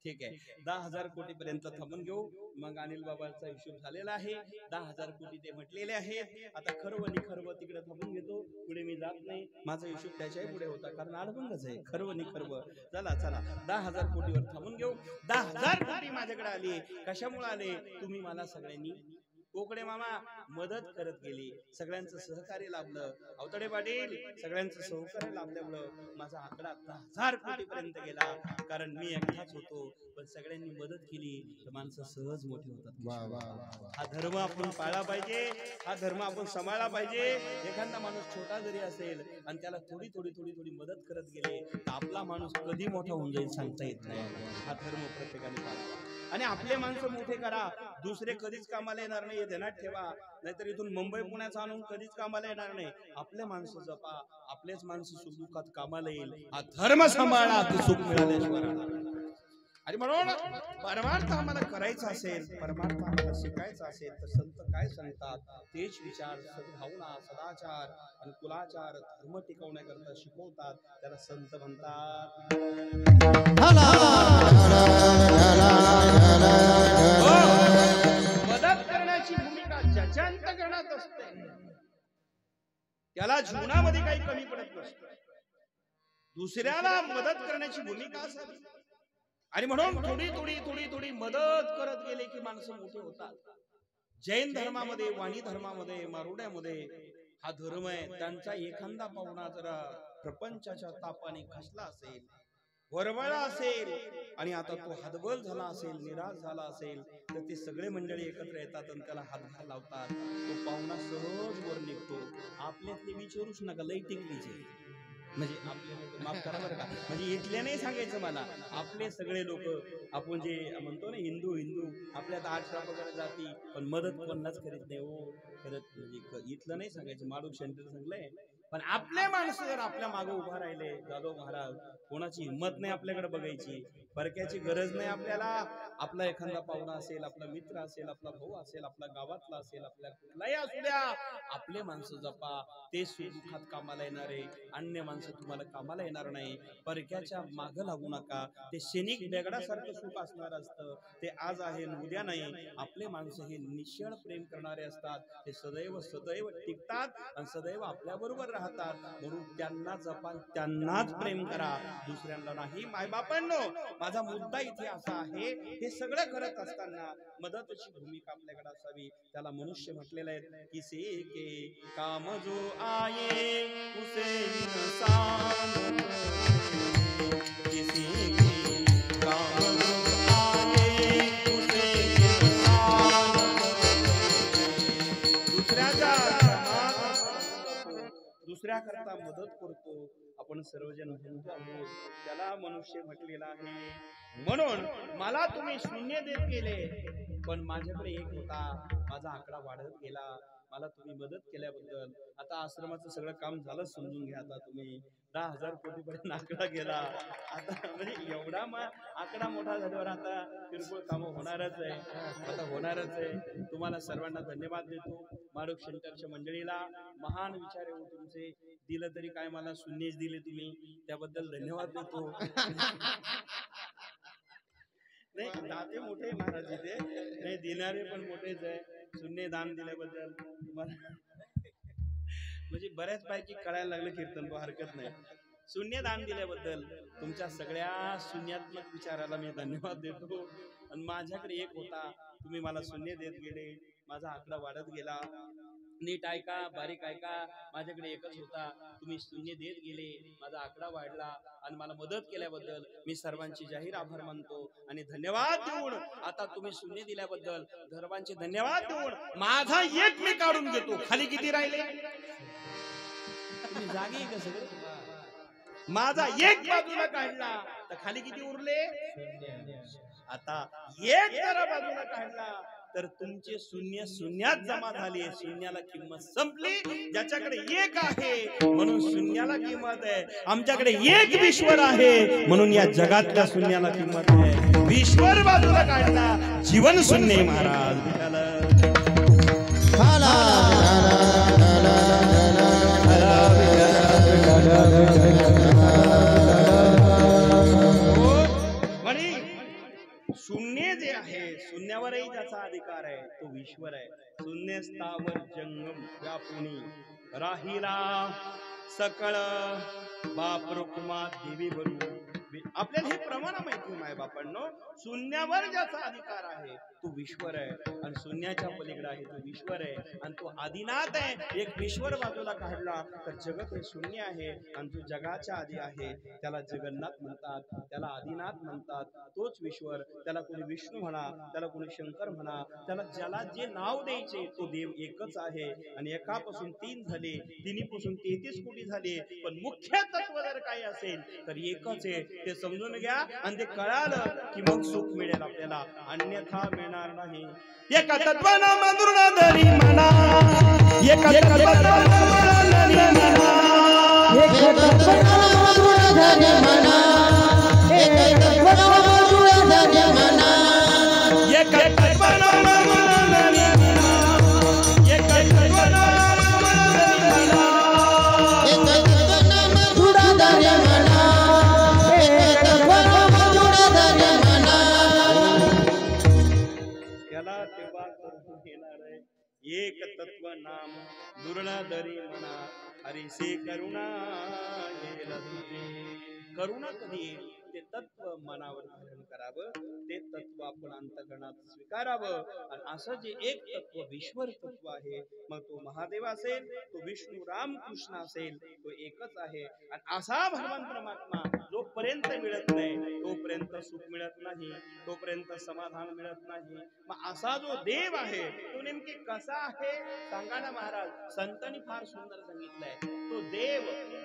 ठीक आहे, 10,000 कोटी पर्यंत थांबून घेऊ. मग अनिल बाबांचा हिशोब झालेला आहे. 10,000 कोटी ते म्हटलेले आहेत. आता खरव निखर्व तिकडे थांबून घेतो, पुढे मी जात नाही. माझा हिशोब त्याच्याही पुढे होता, कारण अडबंगच आहे. खरव निखर्व. चला 10,000 कोटीवर थांबून घेऊ. 10,000 कोटी माझ्याकडे आले. कशामुळे आले? तुम्ही मला सगळ्यांनी कोकडे मामा मदत करत गेली, सगळ्यांचं सहकार्य लाभलं. अवतडे पाटील सगळ्यांचं सहकार्य लाभल्यामुळं माझा आकडा 10,000 कोटी पर्यंत गेला. कारण मी एकटाच होतो, पण सगळ्यांनी मदत केली तर माणसं सहज मोठी होतात. हा धर्म आपण पाळला पाहिजे, हा धर्म आपण सांभाळला पाहिजे. एखादा माणूस छोटा जरी असेल आणि त्याला थोडी थोडी थोडी थोडी मदत करत गेले तर आपला माणूस कधी मोठा होऊन जाईल सांगता येत नाही. हा धर्म प्रत्येकाने पाळावा आणि आपले माणसं मोठे करा. दुसरे कधीच कामाला येणार नाही हे ध्यानात ठेवा. नाहीतर इथून मुंबई पुण्याचा आणून कधीच कामाला येणार नाही. आपले माणसं जपा, आपलेच माणसं सुखदुःखात कामाला येईल. हा धर्म सांभाळा, ते सुख मिळाल्याशिवाय. आणि म्हणून परमार्थ आम्हाला करायचा असेल, परमार्थ आम्हाला शिकायचा असेल तर संत काय सांगतात तेच विचार, सद्भावना, सदाचार आणि कुलाचार धर्म टिकवण्याकरता शिकवतात. त्याला संत म्हणतात. मदत करण्याची भूमिका ज्याच्या अंतःकरणात असते त्याला जीवनामध्ये काही कमी पडत नसतं. दुसऱ्याला मदत करण्याची भूमिका असावी. आणि म्हणून थोडी थोडी थोडी थोडी मदत करत गेले की माणसं मोठे होतात. जैन धर्मामध्ये, वाणी धर्मामध्ये, मारुड्यामध्ये हा धर्म आहे. त्यांचा एखादा पाहुणा जरा प्रपंचाच्या तापाने खचला असेल, वरवळला असेल आणि आता तो हतबल झाला असेल, निराश झाला असेल तर ते सगळे मंडळी एकत्र येतात आणि त्याला हातभार लावतात. तो पाहुणा सहज वर निघतो. आपल्यातले विचारूच नका, लई टिकलीचे म्हणजे आपले माफ करा बरं का, म्हणजे इथले नाही सांगायचं मला, आपले सगळे लोक आपण जे म्हणतो ना हिंदू हिंदू, आपल्यात 8 वगैरे जाती, पण मदत कोणालाच करीत नाही हो. करत म्हणजे इथलं नाही सांगायचं, माडू सेंटर सांगलंय, पण आपले माणसं जर आपल्या मागे उभा राहिले, जाधव महाराज, कोणाची हिंमत नाही आपल्याकडे बघायची, परक्याची गरज नाही आपल्याला. आपला एखादा पाहुणा असेल, आपला मित्र असेल, आपला भाऊ असेल, आपला गावातला असेल, आपल्या कुठलाही असू द्या, आपले माणसं जपा. ते सुखदुःखात कामाला येणारे, अन्य माणसं तुम्हाला कामाला येणार नाही. परक्याच्या माग लागू नका. ते क्षणिक दगडासारखं सुख असणार असतं, ते आज आहे उद्या नाही. आपले माणसं हे निश्चळ प्रेम करणारे असतात, ते सदैव सदैव टिकतात आणि सदैव आपल्या बरोबर राहतात. म्हणून त्यांना जपा, त्यांनाच प्रेम करा, दुसऱ्यांना नाही. मायबापांनो, माझा मुद्दा इथे असा आहे, हे सगळं करत असताना मदतची भूमिका आपल्याकडे असावी. त्याला मनुष्य म्हटलेलं आहे, किसी के काम जो आये उसे इंसान करे, किसी के काम जो आये उसे इंसान करे. दुसऱ्याचा दुसऱ्या करता मदत करतो आपण सर्वजण हिंदू आहोत, त्याला मनुष्य म्हटलेला आहे. म्हणून मला तुम्ही शून्य देत गेले, पण माझ्याकडे एक होता, माझा आकडा वाढत गेला. मला तुम्ही मदत केल्याबद्दल, आता आश्रमाचं सगळं काम झालं, समजून घ्या. आता तुम्ही 10,000 कोटीपर्यंत आकडा गेला. आता म्हणजे एवढा आकडा मोठा झाल्यावर आता किरकोळ कामं होणारच आहे, आता होणारच आहे. तुम्हाला सर्वांना धन्यवाद देतो. माडूक सेंटरच्या मंडळीला महान विचार येऊ तुमचे, दिलं तरी काय, मला शून्यच दिले तुम्ही, त्याबद्दल धन्यवाद देतो. नाही, दाते मोठे महाराज इथे, नाही देणारे पण मोठेच आहे. शून्य दान दिल्याबद्दल तुम्हाला म्हणजे बऱ्याच पैकी कळायला लागलं कीर्तन, हरकत नाही. शून्य दान दिल्याबद्दल तुमच्या सगळ्या शून्यात्मक विचाराला मी धन्यवाद देतो. आणि माझ्याकडे एक होता, तुम्ही मला शून्य देत गेले, माझा आकडा वाढत गेला. नीट ऐका, बारीक ऐका, माझ्याकडे एकच होता, तुम्ही शून्य देत गेले, माझा आकडा वाढला, आणि मला मदत केल्याबद्दल मी सर्वांची जाहीर आभार मानतो आणि धन्यवाद देऊन, आता तुम्ही शून्य दिल्याबद्दल सर्वांचे धन्यवाद देऊन माझा एक मी काढून घेतो. खाली किती राहिले? तुम्ही जागे का सगळे? माझा एक बाजूला काढला तर खाली किती उरले? आता एक जरा बाजूला काढला तर तुमचे शून्य शून्यात जमा झाले. शून्याला किंमत संपली. ज्याच्याकडे एक आहे म्हणून शून्याला किंमत आहे. आमच्याकडे एक ईश्वर आहे म्हणून या जगातल्या शून्याला किंमत आहे. ईश्वर बाजूला काढला, जीवन शून्य. महाराज शून्य जे आहे, शून्यावरही ज्याचा अधिकार आहे तो ईश्वर आहे. शून्य स्थावर जंगम व्यापुनी राहिला सकळ बाप रुक्मा देवी बरू. आपल्याला हे प्रमाण माहिती माय बापांनो, शून्यावर ज्याचा अधिकार आहे तो ईश्वर आहे आणि शून्याच्या पलीकडे आहे तो ईश्वर आहे आणि तो आदिनाथ आहे. एक ईश्वर बाजूला काढला तर जगत हे शून्य आहे आणि जो जगाच्या आधी आहे त्याला जगन्नाथ म्हणतात, त्याला आदिनाथ म्हणतात. तोच ईश्वर, त्याला कोणी विष्णू म्हणा, त्याला कोणी शंकर म्हणा, त्याला ज्याला जे नाव द्यायचे तो देव एकच आहे. आणि एकापासून 3 झाले, 3 पासून 33 कोटी झाले, पण मुख्य तत्व जर काही असेल तर एकच आहे. ते समजून घ्या आणि ते कळालं की मग सुख मिळेल आपल्याला, अन्यथा मिळणार नाही. एका तत्वाना मधुर धरी म्हणा, एका तत्वाना मधुर धरी म्हणा, एका तत्वाना मधुर धरी म्हणा, एका तत्वाना मधुर धरी म्हणा, एका तत्वाना मधुर धरी म्हणा, एका तत्वाना मधुर धरी म्हणा, एका तत्वाना मधुर धरी म्हणा, एका तत्वाना मधुर धरी म्हणा. त्याला तेव्हा करून येणार आहे एक तत्व नाम दुर्लधरी म्हणा. हरिसे करुणा येईल तुझे. करुणा कधी येईल ते तत्व मनावर धारण करावं, ते तत्व आपण अंतःकरणात स्वीकारावं. आणि असं जे एक तत्व ईश्वर तत्व आहे, मग तो महादेव असेल, तो विष्णू राम कृष्ण असेल, तो एकच आहे. आणि असा भगवान परमात्मा जोपर्यंत मिळत नाही तोपर्यंत सुख मिळत नाही, तोपर्यंत समाधान मिळत नाही. मग असा जो देव आहे तो नेमकी कसा आहे सांगा ना महाराज. संतांनी फार सुंदर सांगितलंय, तो देव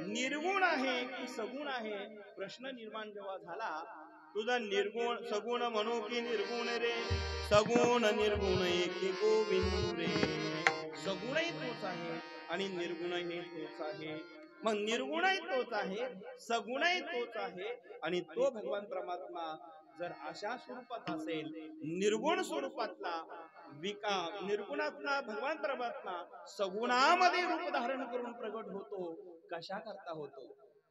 निर्गुण आहे की सगुण आहे. प्रश्न निर्माण जेव्हा झाला, तुझा निर्गुण सगुण म्हणू की निर्गुण रे, सगुण निर्गुण एकी गोविंद रे. सगुणही तोच आहे आणि निर्गुणही तोच आहे. मग निर्गुणही तोच आहे, सगुणही तोच आहे. आणि तो भगवान परमात्मा जर अशा स्वरूपात असेल, निर्गुण स्वरूपातला निर्गुणातला भगवान परमात्मा सगुणामध्ये रूप धारण करून प्रगट होतो. कशा करता होतो?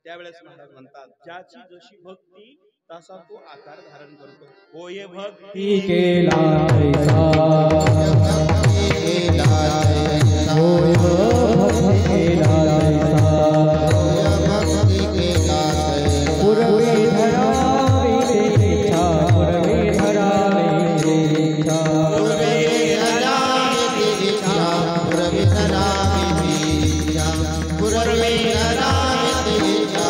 त्यावेळेस महाराज म्हणतात, ज्याची जशी भक्ती तसा तो आकार धारण करतो. होय भक्ती केला तैसा, होय भक्ती केला तैसा, पुरवे धरावे इच्छा, पुरवे धरावे इच्छा, पुरवे धरावे इच्छा, पुरवे धरावे इच्छा, पुरवे धरावे इच्छा,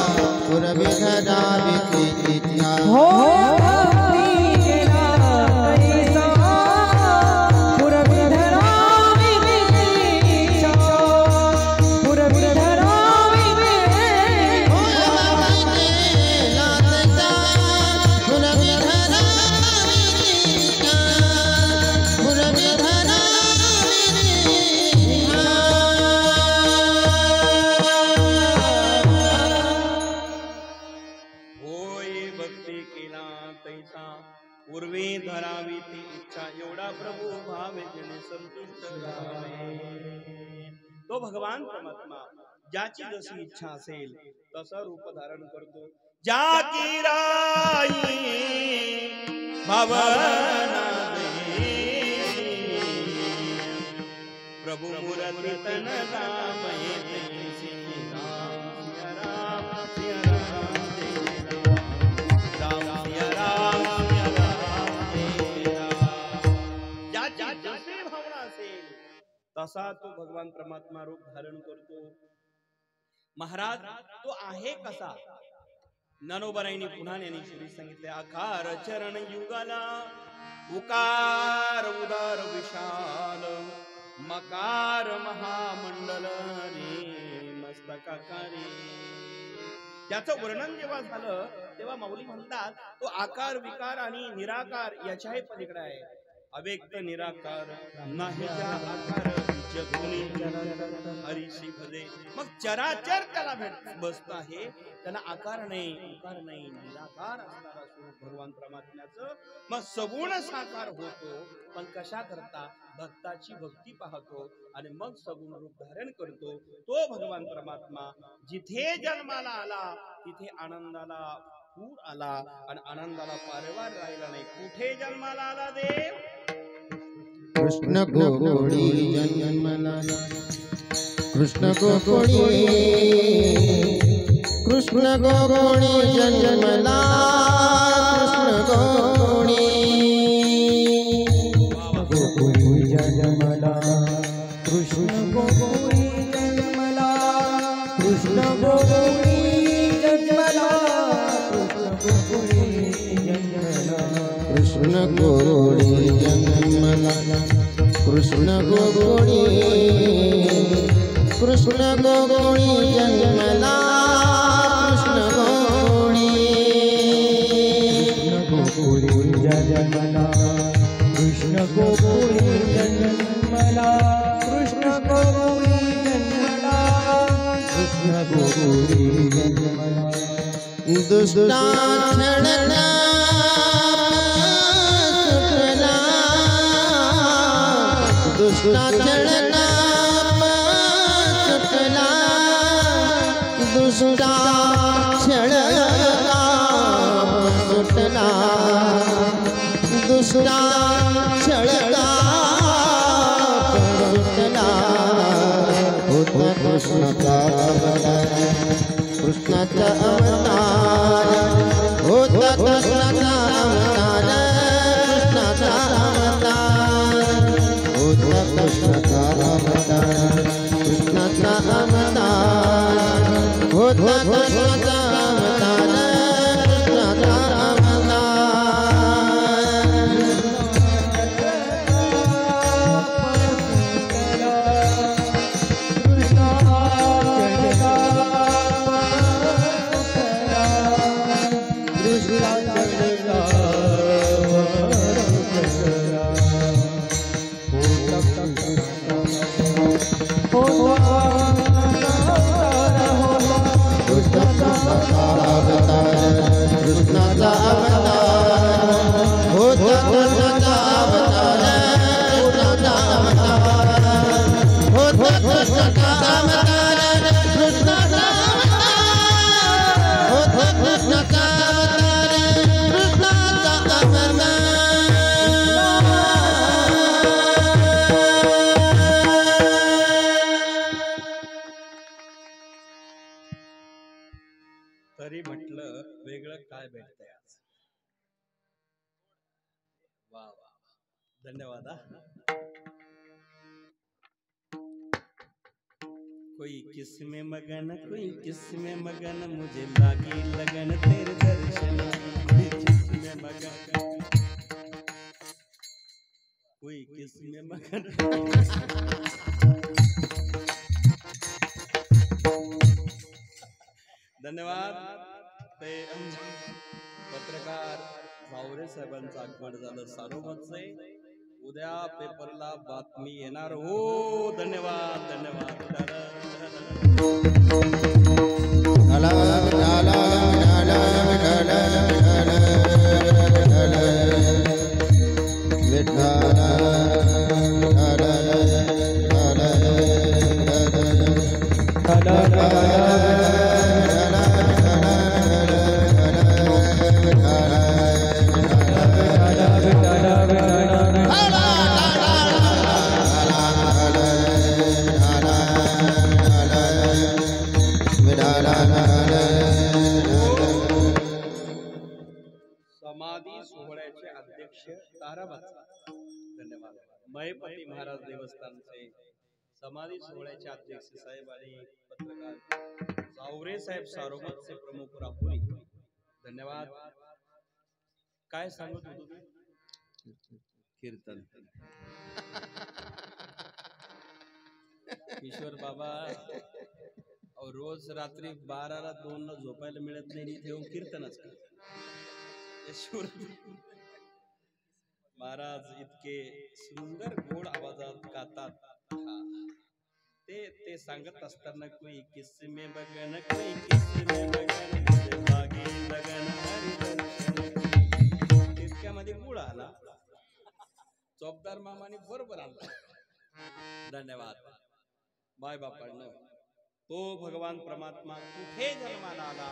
पुरवे धरावे इच्छा. हो भक्ती केला तैसा, पुरवे धरावे इच्छा, पुरवे धरावे पूर्वे धरावी ती इच्छा, एवढा प्रभू भावे जने संतुष्ट राहावे. तो भगवान परमात्मा ज्याची जशी इच्छा असेल तसं रूप धारण करतो. ज्या की राई भावना प्रभु मुरली तन नामये तैसी, राम सिया राम सिया राम जय राम, राम सिया राम सिया राम जय राम. ज्याची जशी भावना असेल तसा तो भगवान परमात्मा रूप धारण करतो. महाराज तो आहे कसा? ज्ञानोबारायांनी पुन्हा ज्ञानेश्वरी सांगितले, आकार चरण युगाला, उकार उदार विशाल, मकार महामंडल रे मस्तकाकारी. त्याचं वर्णन जेव्हा झालं तेव्हा माऊली म्हणतात, तो आकार विकार आणि निराकार याच्याही पलीकडे आहे. अव्यक्त निराकार नाही आकार जगुनी हरीशी भले. मग चराचर त्याला बसत आहे, त्याला आकार नाही उकार नाही, निराकार असणारा स्वरूप भगवान परमात्म्याचं. मग सगुण साकार होतो, पण कशा करता? भक्ताची भक्ती पाहतो आणि मग सगुण रूप धारण करतो. तो भगवान परमात्मा जिथे जन्माला आला तिथे आनंदाला पूर आला आणि आनंदाला पारवार राहिला नाही. कुठे जन्माला आला देव? कृष्ण गोकुळी जन्मला, कृष्ण गोकुळी, कृष्ण गोकुळी जन्मला, कृष्ण गोकुळी, गोकुळी जन्मला, कृष्ण गोकुळी जन्मला, कृष्ण गोकुळी जन्मला, कृष्ण गोकुळी जन्मला, कृष्ण गोकुळी जन्मला, कृष्ण गोकुळी, कृष्ण गोकुळी जन्मला, कृष्ण गोकुळी, गोकुळी जन्मला, कृष्ण गोकुळी जन्मला, कृष्ण गोकुळी जन्मला, कृष्ण गोकुळी जन्मला. दुष्टा छळला सुटला, दुष्टा छळला सुटला, दुष्टा छळला सुटला, दुष्टा छळला सुटला. होता कृष्णाचा अवतार, कृष्णाचा अवतार होता, तरी म्हटलं वेगळं काय भेटतंय आज. वा वा, धन्यवाद. कोई किस्में मगन, कोई किस्में मगन, मुझे लागी लगन तेरे दर्शन. कोई किस्में मगन, कोई किस्में मगन. धन्यवाद. ते पत्रकार भावरे साहेबांचं आगमन झालं. सारोमतचे उद्या पेपरला बातमी येणार. हो, धन्यवाद धन्यवाद. समाधी सोहळ्याचे अध्यक्ष ताराबाद. धन्यवाद. महेपती महाराज देवस्थानचे समाधी सोहळ्याचे अध्यक्ष साहेब आणि पत्रकार जावरे साहेब सारोमतचे प्रमुख राहुरी. धन्यवाद. काय सांगत होतो? कीर्तन. ईश्वर बाबा रोज रात्री 12ला 2ला झोपायला मिळत नाही, इथे येऊन कीर्तनच कर. महाराज इतके सुंदर गोड आवाजात गातात. ते सांगत असताना कोई किस्मे बगन, कोई किस्मे बगन, मुझे लागे लगन हरी दर्शन. इतक्यामध्ये गुळ आला. चौबदार मामाने बरोबर आणला. धन्यवाद. बाय बापांनो, तो भगवान परमात्मा कुठे जन्माला आला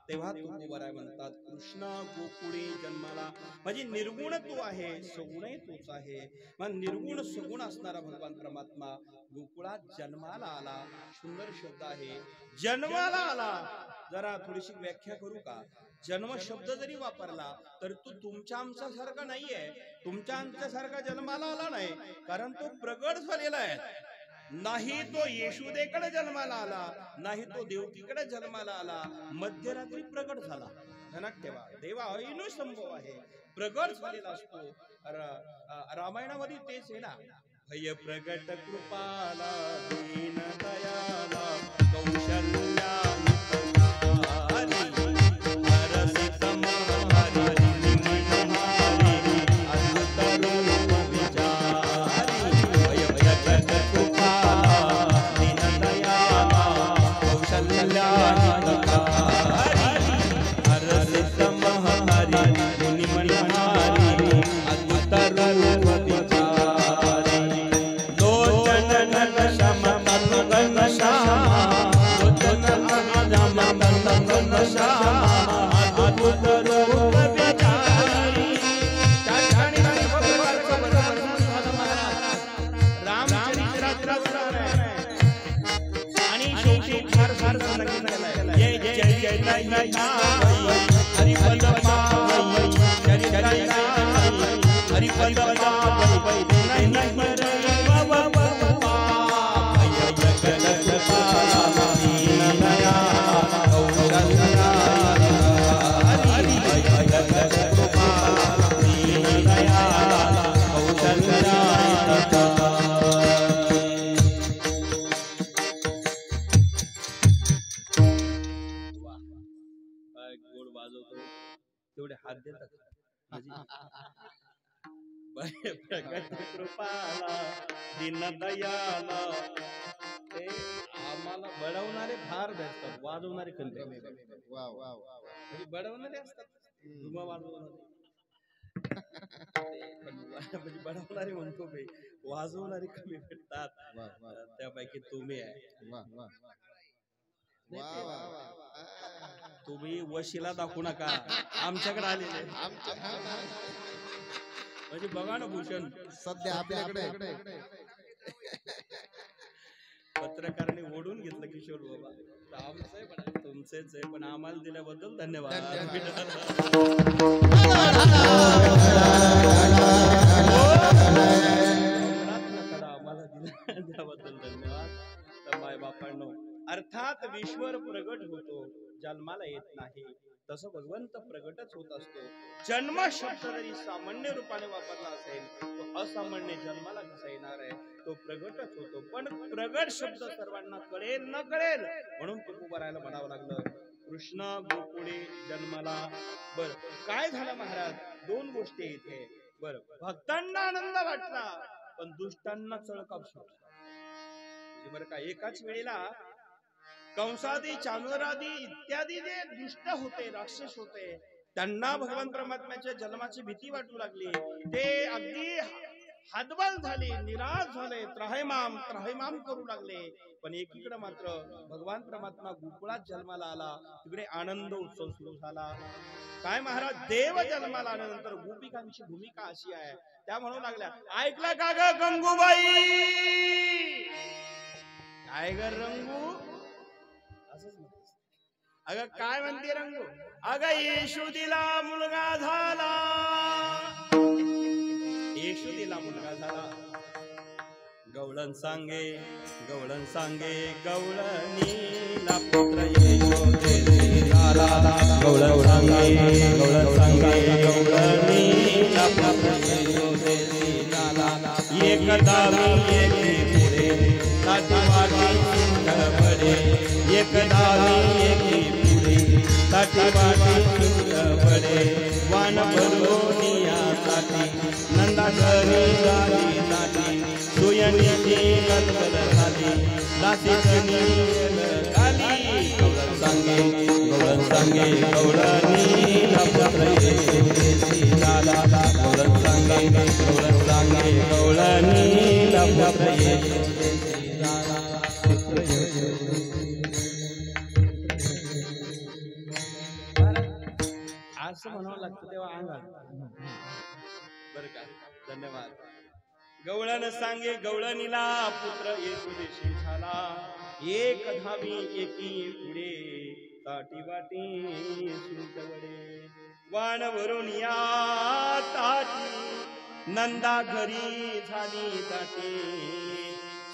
तेव्हा तू बराय म्हणतात. कृष्ण गोकुळी जन्माला, म्हणजे निर्गुण तू आहे, सगुणही तूच आहे. मग निर्गुण सगुण असणारा भगवान परमात्मा गोकुळात जन्माला आला. सुंदर शब्द आहे, जन्माला आला. जरा थोडीशी व्याख्या करू का? जन्म शब्द जरी वापरला तर तू तुमच्या आमच्या सारखा नाहीये. तुमच्या आमच्या सारखा जन्माला आला नाही, कारण तो प्रगट झालेला आहे. नाही तो येशुदेकडे जन्माला आला, नाही तो देवकीकडे जन्माला आला. मध्यरात्री प्रगट झाला. ध्यानात ठेवा, देवा ऐनु संभव आहे, प्रगट झालेला असतो. रामायणामध्ये तेच आहे ना, भय प्रगट कृपाला दीन दयाला कौशल्या तेवढे हात देतात. कृपाला दीन दयाला, ते आम्हाला बळवणारे फार भेटतात, वाजवणारे कमी. म्हणजे बळवणारे असतात, धुमा वाजवणारे. म्हणजे बळवणारे म्हणतो मी, वाजवणारे कमी भेटतात. त्यापैकी तुम्ही आहे. तुम्ही वशिला दाखवू नका, आमच्याकडे आलेले. म्हणजे बघा ना भूषण, सध्या आपल्याकडे पत्रकारांनी ओढून घेतलं किशोर बाबा. तुमचेच आहे, पण आम्हाला दिल्याबद्दल धन्यवाद. आम्हाला दिल्याबद्दल धन्यवाद. तर माय बापांनो, अर्थात ईश्वर प्रगट होतो, जन्माला येत नाही. तसं भगवंत प्रगटच होत असतो. जन्म शब्द जरी सामान्य रूपाने वापरला असेल, तो असामान्य जन्माला कसा येणार आहे, तो प्रगटच होतो. पण प्रगट शब्द सर्वांना कळेल न कळेल म्हणून ते उभं राहायला म्हणावं लागलं. कृष्ण गोकुळे जन्माला. बर, काय झालं महाराज? दोन गोष्टी इथे. बर, भक्तांना आनंद वाटला, पण दुष्टांना चळकाप सुटला. बरं का, एकाच वेळेला कंसादी, चांगरादी इत्यादी जे दुष्ट होते, राक्षस होते, त्यांना भगवान परमात्म्याच्या जन्माची भीती वाटू लागली. ते अगदी हतबल झाले, निराश झाले, त्राहिमाम त्राहिमाम करू लागले. पण एकीकडे मात्र भगवान परमात्मा गोकुळात जन्माला आला, तिकडे आनंद उत्सव सुरू झाला. काय महाराज, देव जन्माला आल्यानंतर गोपिकांची भूमिका अशी आहे, त्या म्हणू लागल्या, ऐकलं का ग गंगूबाई? काय ग रंगू? अगं काय म्हणते रंगू? अगं येशुदीला मुलगा झाला, येशुदीला मुलगा झाला. गवळण सांगे, गवळण सांगे, गवळणीला पुत्र येशोदेला झाला. गवळण सांगे, गवळण सांगे, गवळणीला पुत्र येशोदेला झाला. एक दावी एक पुढे, ताटी वाटी सुंदर बडे. एक दावी एक ताटी वाटी सुंदर बडे. वान भरोनिया साठी नंदा घरी झाली ताटी. सुयनीची गलबल झाली, दासी कनील गाली. गवळण सांगे, गवळण सांगे, गवळणीला पुत्र येशोदेसी झाला. गवळण सांगे, गवळण सांगे, गवळणीला पुत्र येशोदेसी झाला. असं म्हणावं लागतं तेव्हा अंगात. बरं का, धन्यवाद. गवळण सांगे, गवळणीला पुत्र येशोदेशी झाला. एक धावी एकी पुढे, ताटी वाटी सुंटवडे. वाण वरून या ताटी नंदा घरी झाली ताटी.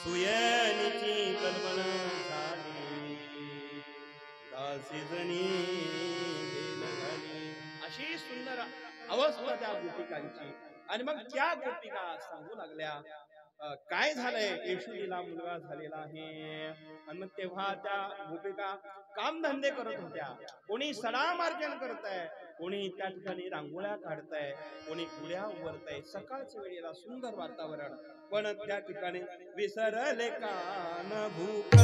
सुयनीची कल्पना झाली, दासी जणी अशी सुंदर अवस्था त्या गोपिकांची. आणि मग त्या गोपिका सांगू लागल्या, काय झालंय, येशुदीला मुलगा झालेला आहे. आणि मग तेव्हा त्या गोपिका कामधंदे करत होत्या. कोणी सडामार्जन करताय, कोणी त्या ठिकाणी रांगोळ्या काढताय, कोणी गुड्या उभारताय. सकाळच्या वेळेला सुंदर वातावरण, पण त्या ठिकाणी विसरले कान भूक.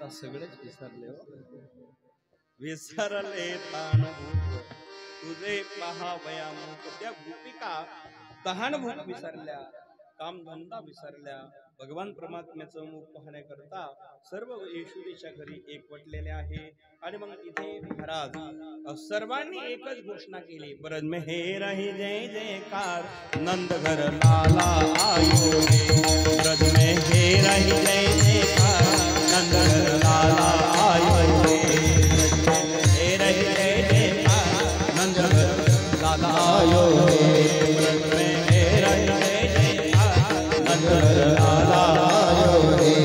आता सगळेच विसरले हो. विसरले ताण भूक तुझे पहावया मुख. त्या गोपिका तहान भूक विसरल्या, कामधंदा विसरल्या, भगवान परमात्म्याचं मुख पाहण्याकरता सर्व येशूदेच्या घरी एकवटलेले आहे. आणि मग तिथे महाराज सर्वांनी एकच घोषणा केली, ब्रज में हे रही जय जयकार, नंद घर लाला आयो रे. ब्रज में हे रही जय जयकार, नंद घर लाला आयो रे. हे रही जय जयकार, नंद घर लाला आयो रे. ब्रज में हे रही जय जयकार, नंद घर लाला आयो रे.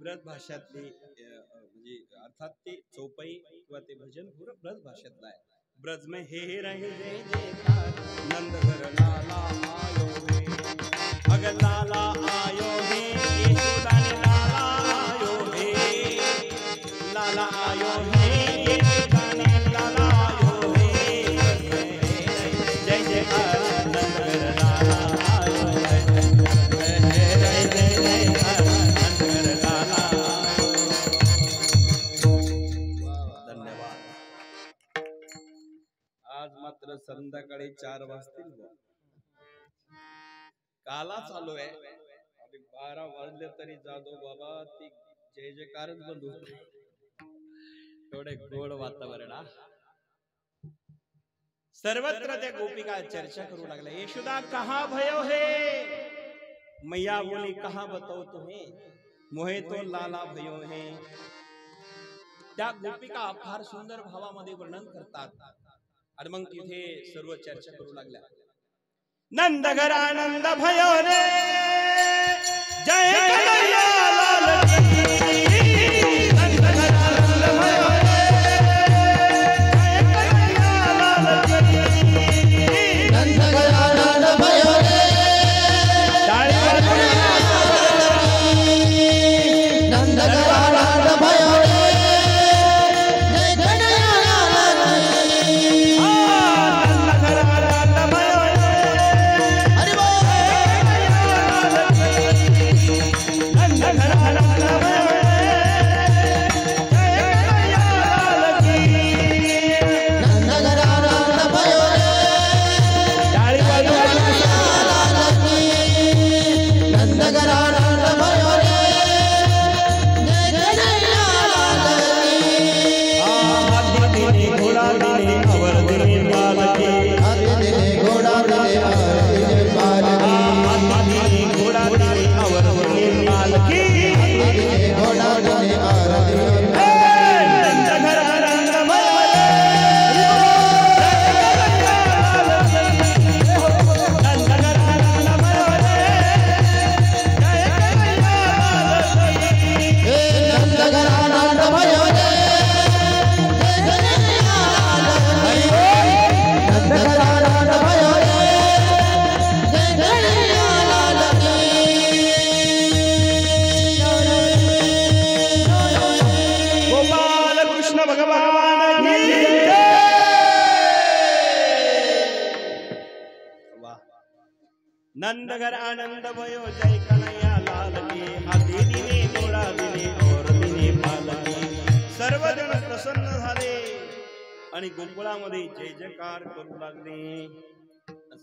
ब्रज भाषातली म्हणजे अर्थात ते चौपाई किंवा ते भजन पूर्ण ब्रज भाषेतलं आहे. ब्रज में हे रही जय जयकार, नंद घर लाला आयो हे. अग लाला आयो हे, यशोदाने लाला आयो हे. लाला आयो हे, यशोदाने लाला आयो हे. जय जयकार, नंद घर लाला आयो हे. जय जयकार, नंद घर लाला. आज मात्र संध्याकाळी 4 वाजतील. काला चालू आहे, 12 वाजले तरी जाधव बाबा ती जय जयकारच बंद होत. एवढे गोड वातावरण. सर्वत्र त्या गोपिका चर्चा करू लागल्या, यशोदा कहाँ भयो हे. मैया बोली कहाँ बताओ तुम्हें, मोहे तो लाला भयो हे. त्या गोपिका फार सुंदर भावामध्ये वर्णन करतात. आणि मग तिथे सर्व चर्चा करू लागल्या. नंद घर आनंद भयो रे, जय कन्हैया लाल की. नंद घर आनंद भयो रे, जय कन्हैया लाल की. नंद घर आनंद भयो रे, टाळी वाजवा. नंद घर आनंद भयो रे, जय कन्हैया लाल की. नंद घर आनंद भयो रे, हरि बोल. नंद घर आनंद भयो रे, जय कन्हैया लाल की. नंद घर आनंद भयो रे, टाळी वाजवा. लाल की. नंद घर आनंद भयो रे, जय कन्हैया लाल की. हाथी दिने घोड़ा दिने अवर दिने बाल की. हाथी दिने घोड़ा दिने अवर दिने बाल की. हाथी दिने घोड़ा दिने अवर दिने बाल की. हाथी दिने घोड़ा दिने अवर दिने बाल की. नंद घर आनंद भयो रे, नंद घर आनंद भयो रे, जय कन्हैया लाल की. हे नंद घर आनंद भयो रे, जय कन्हैया लाल की. नंद घर आनंद भयो रे, जय कन्हैया लाल की. गोपाल कृष्ण भगवान की जय. वाह. नंद घर आनंद भयो जय कन्हैया लाल की. हाथी दिने घोडा दिने और दिने बाल की. सर्वजण प्रसन्न झाले आणि गोकुळामध्ये जय जयकार करू लागले.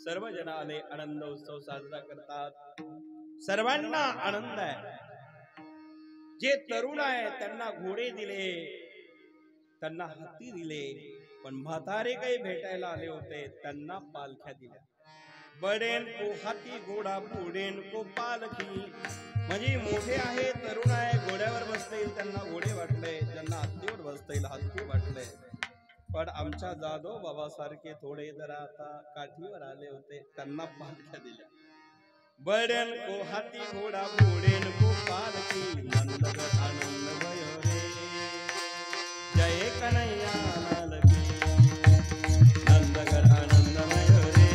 सर्वजण आले, आनंद उत्सव साजरा करतात. सर्वांना आनंद आहे. जे तरुण आहे त्यांना घोडे दिले, त्यांना हत्ती दिले, पण म्हातारे काही भेटायला आले होते त्यांना पालख्या दिल्या. बडेन को हाती घोडा पुढेन को पालखी. म्हणजे मोठे आहे, तरुण आहे, घोड्यावर बसता येईल त्यांना घोडे वाटले, ज्यांना हत्तीवर बसता येईल हत्ती वाटले. पण आमच्या जाधव बाबा सारखे थोडे जरा आता काठीवर आले होते त्यांना पालख्या दिल्या. बडेन को हाती घोडा पुढेन को पालखी. नंदगड आनंद भयो रे, जय कन्हैया लाल की. नंदगड आनंद भयो रे,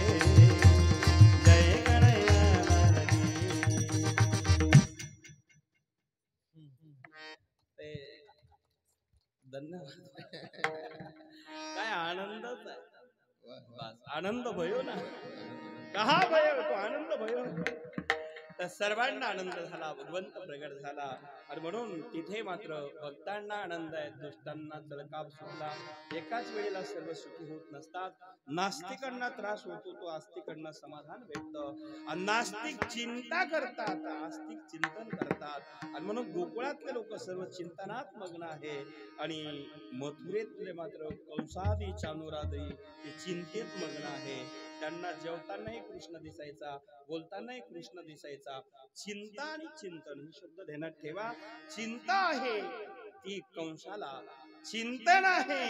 जय कन्हैया लाल की. धन्यवाद. काय आनंदच आहे. बस आनंद भयो ना, कहा भयो तो आनंद भयो. तर सर्वांना आनंद झाला, भगवंत प्रगट झाला. आणि म्हणून तिथे मात्र भक्तांना आनंद आहे, दुष्टांना जळकाप सुटला. एकाच वेळेला सर्व सुखी होत नसतात. नास्तिकांना त्रास होतो, तो आस्तिकांना समाधान भेटतं. नास्तिक चिंता करतात, आस्तिक चिंतन करतात. आणि म्हणून गोकुळातले लोक सर्व चिंतनात मग्न आहे. आणि मथुरेतले मात्र कंसादी चानुरादी ते चिंतेत मग्न आहे. त्यांना जेवतानाही कृष्ण दिसायचा, बोलतानाही कृष्ण दिसायचा. चिंता आणि चिंतन हे शब्द ध्यानात ठेवा. चिंता आहे ती कंसाला, चिंतन आहे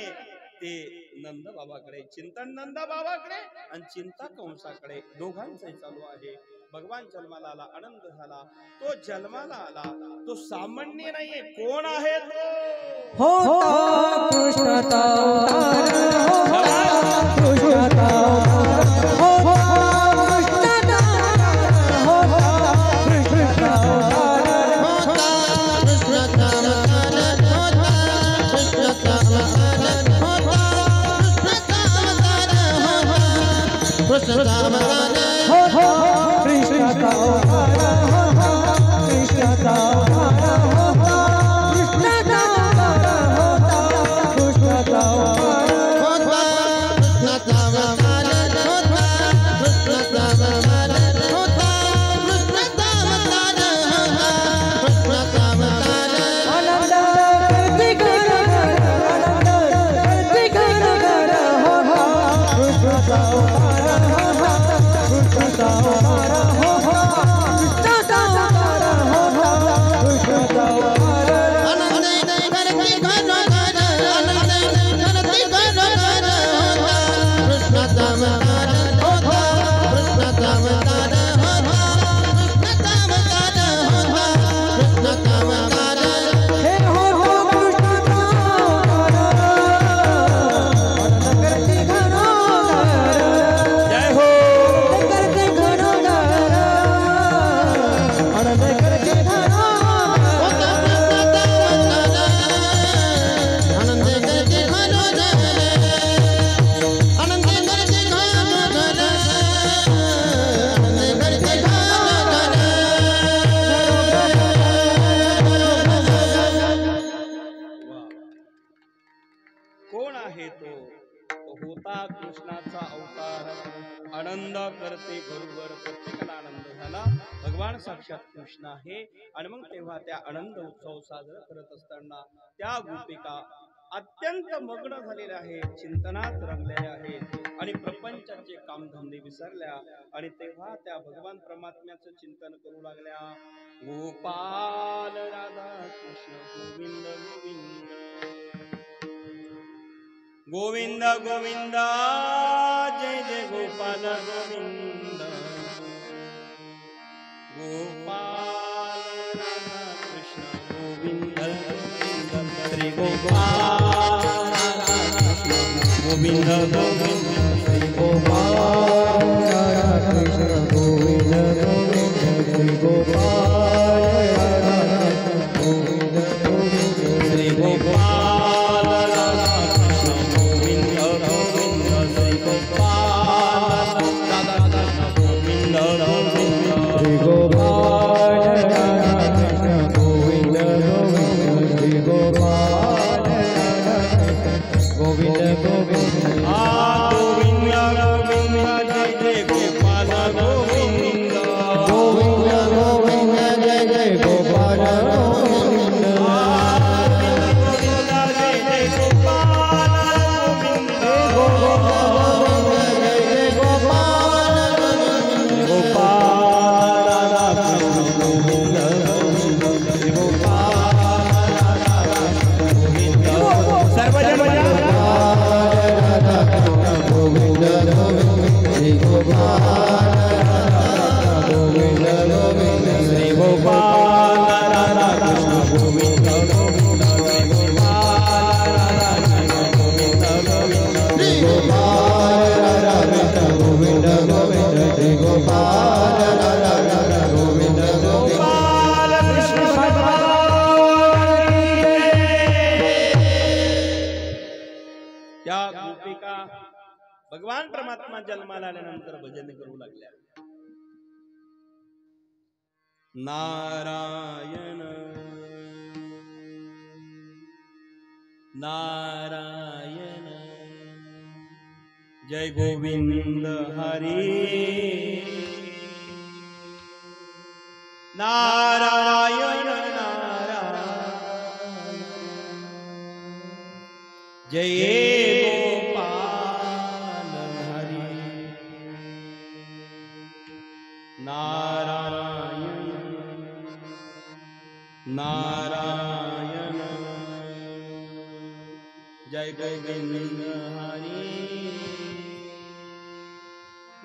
ते नंद बाबाकडे. चिंतन नंद बाबाकडे आणि चिंता कंसाकडे, दोघांचंही चालू आहे. भगवान जन्माला आला, आनंद झाला. तो जन्माला आला, तो सामान्य नाहीये. कोण आहे तो? होता कृष्णाचा अवतार, कृष्णाचा आनंद करते बरोबर प्रत्येकाला आनंद झाला. भगवान साक्षात कृष्ण आहे. आणि मग तेव्हा त्या आनंद उत्सव साजरा करत असताना त्या गोपिका अत्यंत मग्न झालेल्या आहेत, चिंतनात रंगलेल्या आहेत आणि प्रपंचाचे कामधंदे विसरल्या. आणि तेव्हा त्या भगवान परमात्म्याचं चिंतन करू लागल्या. गोपाल राधा कृष्ण गोविंद गोविंद गोविंद गोविंद जय जय गोपाल गोविंद. गोपाल राधा कृष्ण गोविंद गोविंद श्री गोपाल राधा कृष्ण गोविंद गोविंद श्री गोपाल राधा कृष्ण गोविंद गोविंद श्री गोपाल राधा कृष्ण गोविंद गोविंद श्री गोपाल राधा कृष्ण गोविंद गोविंद श्री गोपाल राधा कृष्ण गोविंद गोविंद श्री गोपाल राधा कृष्ण गोविंद गोविंद श्री गोपाल राधा कृष्ण गोविंद गोविंद. गोविंद गोविंद जय जय गोपाल गोविंद गोविंद गोविंद गोपाल गोविंद गोपाल कृष्ण भगवान की त्या गोपिका भगवान परमात्मा जन्माला आल्यानंतर भजन करू लागल्या. नारायण नारायण जय गोविंद हरी नारायण नारायण जय गोपाल हरी नारायण नारायण जय गोविंद हरी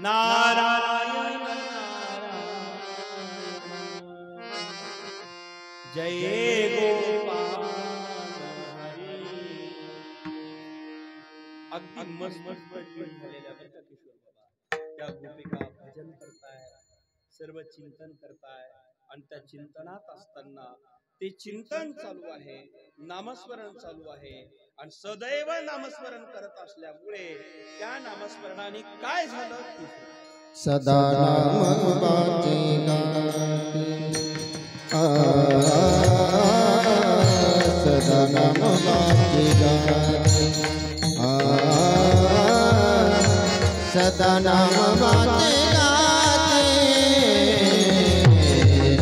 नारायण जय गोपाल हरी. अगदी मस्त झालेल्या किशोर बाबा त्या गोपिका भजन करताय, सर्व चिंतन करताय आणि त्या चिंतनात असताना ते चिंतन चालू आहे, नामस्मरण चालू आहे आणि सदैव नामस्मरण करत असल्यामुळे त्या नामस्मरणाने काय झालं सदा नाम वाचे गाती सदा नाम वाचे गाती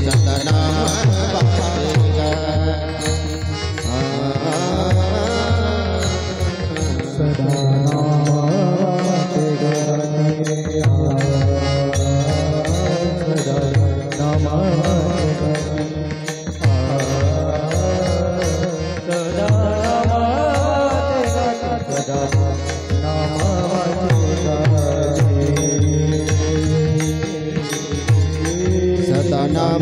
सदा नाम वाचे गाती सदा नाम वाचे गाती सदा नाम वाचे गाती सदा नाम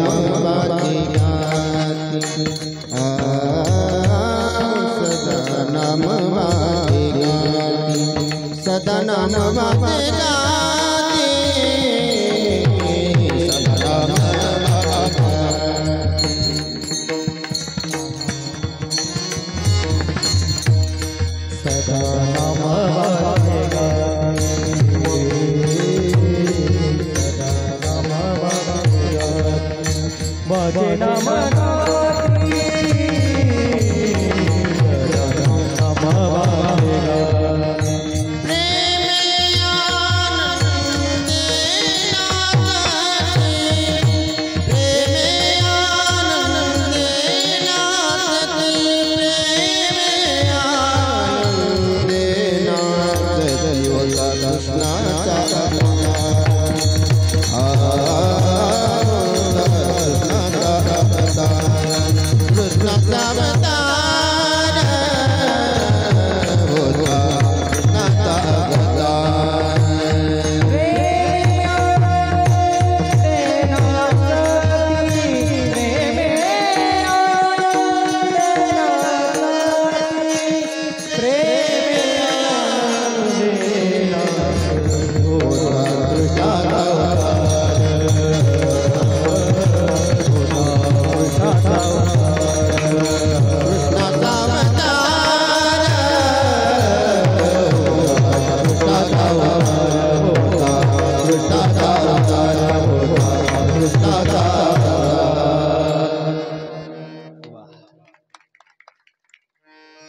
सदा नाम वाचे गाती सदा नाम वाचे गाती सदा नाम वाचे गाती सदा नाम वाचे भजे नम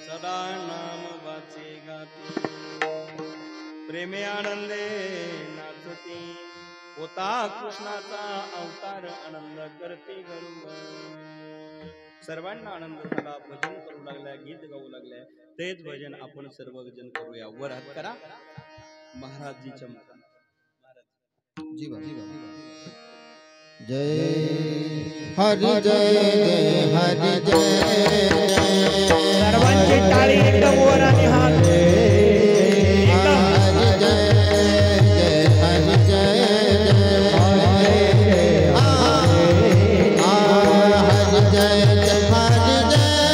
सदा नाम वाचे गाती प्रेमे आनंदे नाचती होता कृष्णाचा अवतार आनंद करते गरुड. सर्वांना आनंद झाला, भजन करू लागल्या, गीत गाऊ लागल्या. तेच भजन आपण सर्वजण करूया. वर हात करा महाराजजीच्या मुखात. जय हरि जय हरि जय सर्वांची टाळी एकदम वर आणि हात हरि जय हरि जय हरि जय हरि जय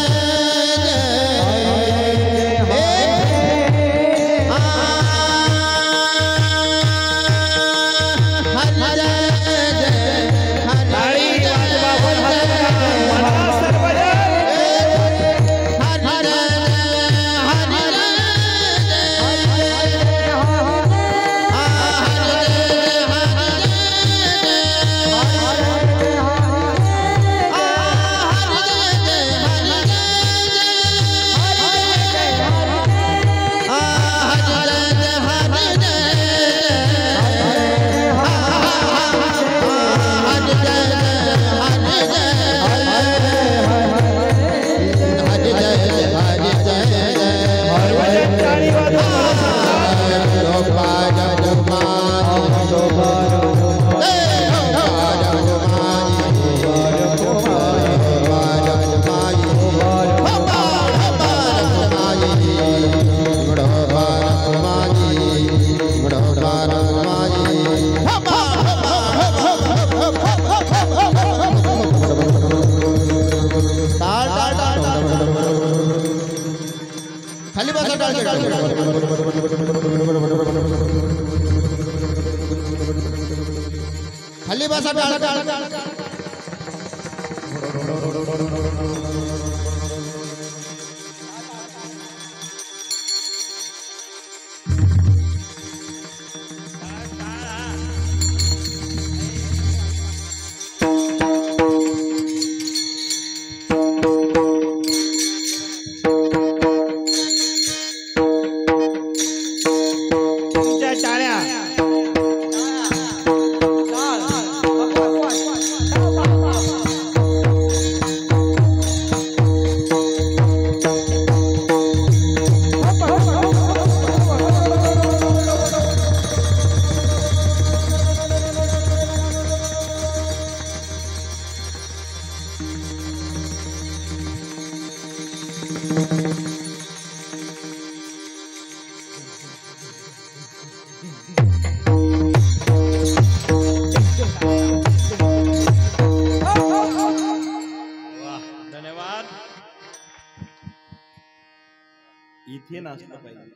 खाली बसा तुमच्या टाळ्या धन्यवाद. इथे नाचलं पाहिजे,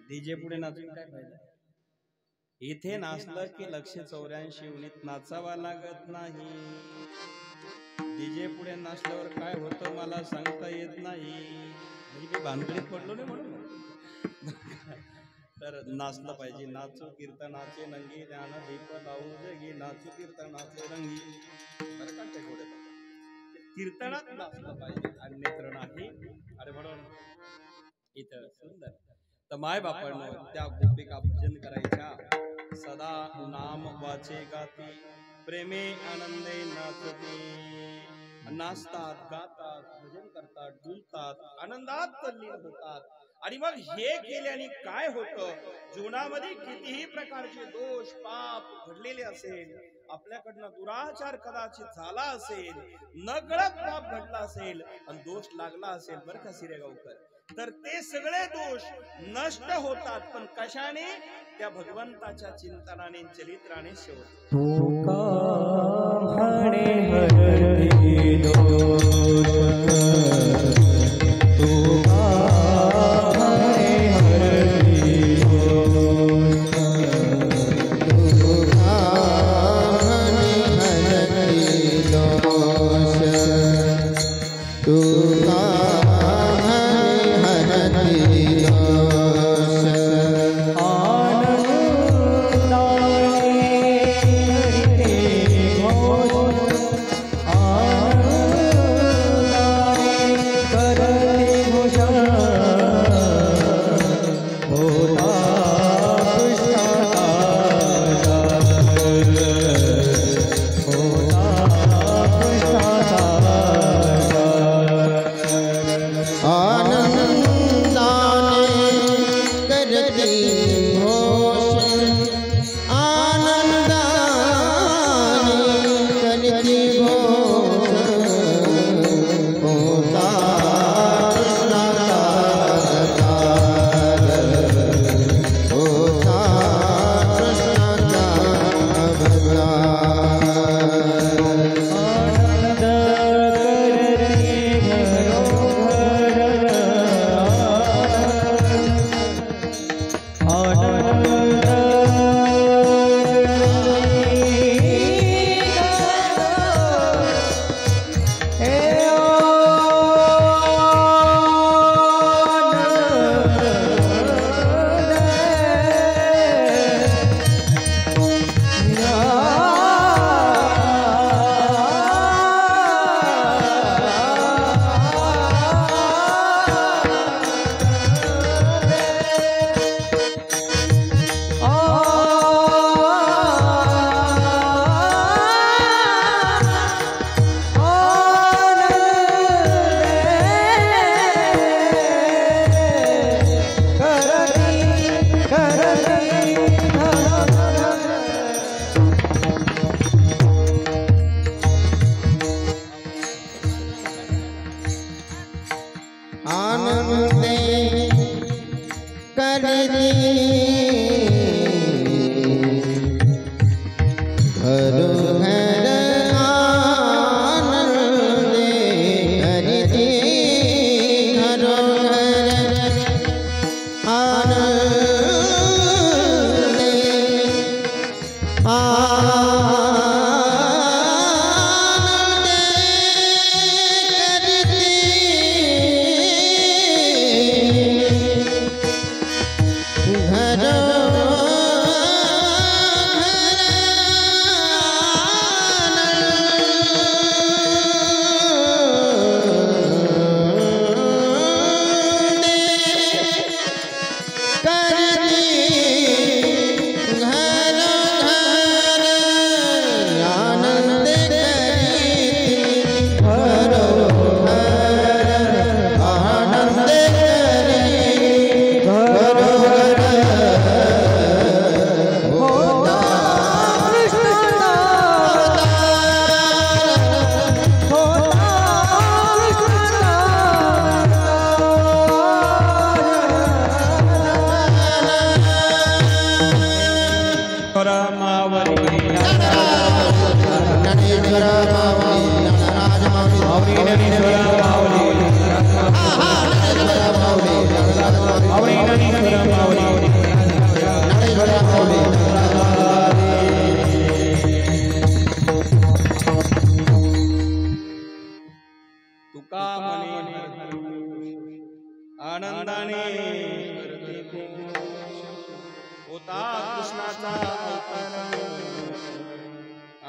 डीजे पुढे नाचून काय पाहिजे. इथे नाचलं की 184 युनिट नाचावा लागत नाही. डीजे पुढे नाचल्यावर काय होतं मला सांगता येत नाही. म्हणजे मी भानगडीत पडलो नाही म्हणून. तर नाचलं पाहिजे. नाचो कीर्तनाचे नंगी ज्ञान दीप लावू जगी नाचो कीर्तनाचे रंगी. बरं का ते घोडे कीर्तनात नाचलं पाहिजे, अन्यत्र नाही. अरे म्हणून इथं सुंदर तर माय बापांनो त्या गोपिका भजन करायच्या. सदा नाम वाचे गाती प्रेमे आनंदे नाचते. नाचतात, गातात, भजन करतात, डुलतात, आनंदात तल्लीन होतात. आणि मग हे केल्याने काय होतं, जीवनामध्ये कितीही प्रकारचे दोष पाप घडलेले असेल, आपल्याकडनं दुराचार कदाचित झाला असेल, नकळत पाप घडला असेल आणि दोष लागला असेल बरं का सिरेगावकर, तर ते सगळे दोष नष्ट होतात. पण कशाने? त्या भगवंताच्या चिंतनाने चरित्राने शेवट. आनंद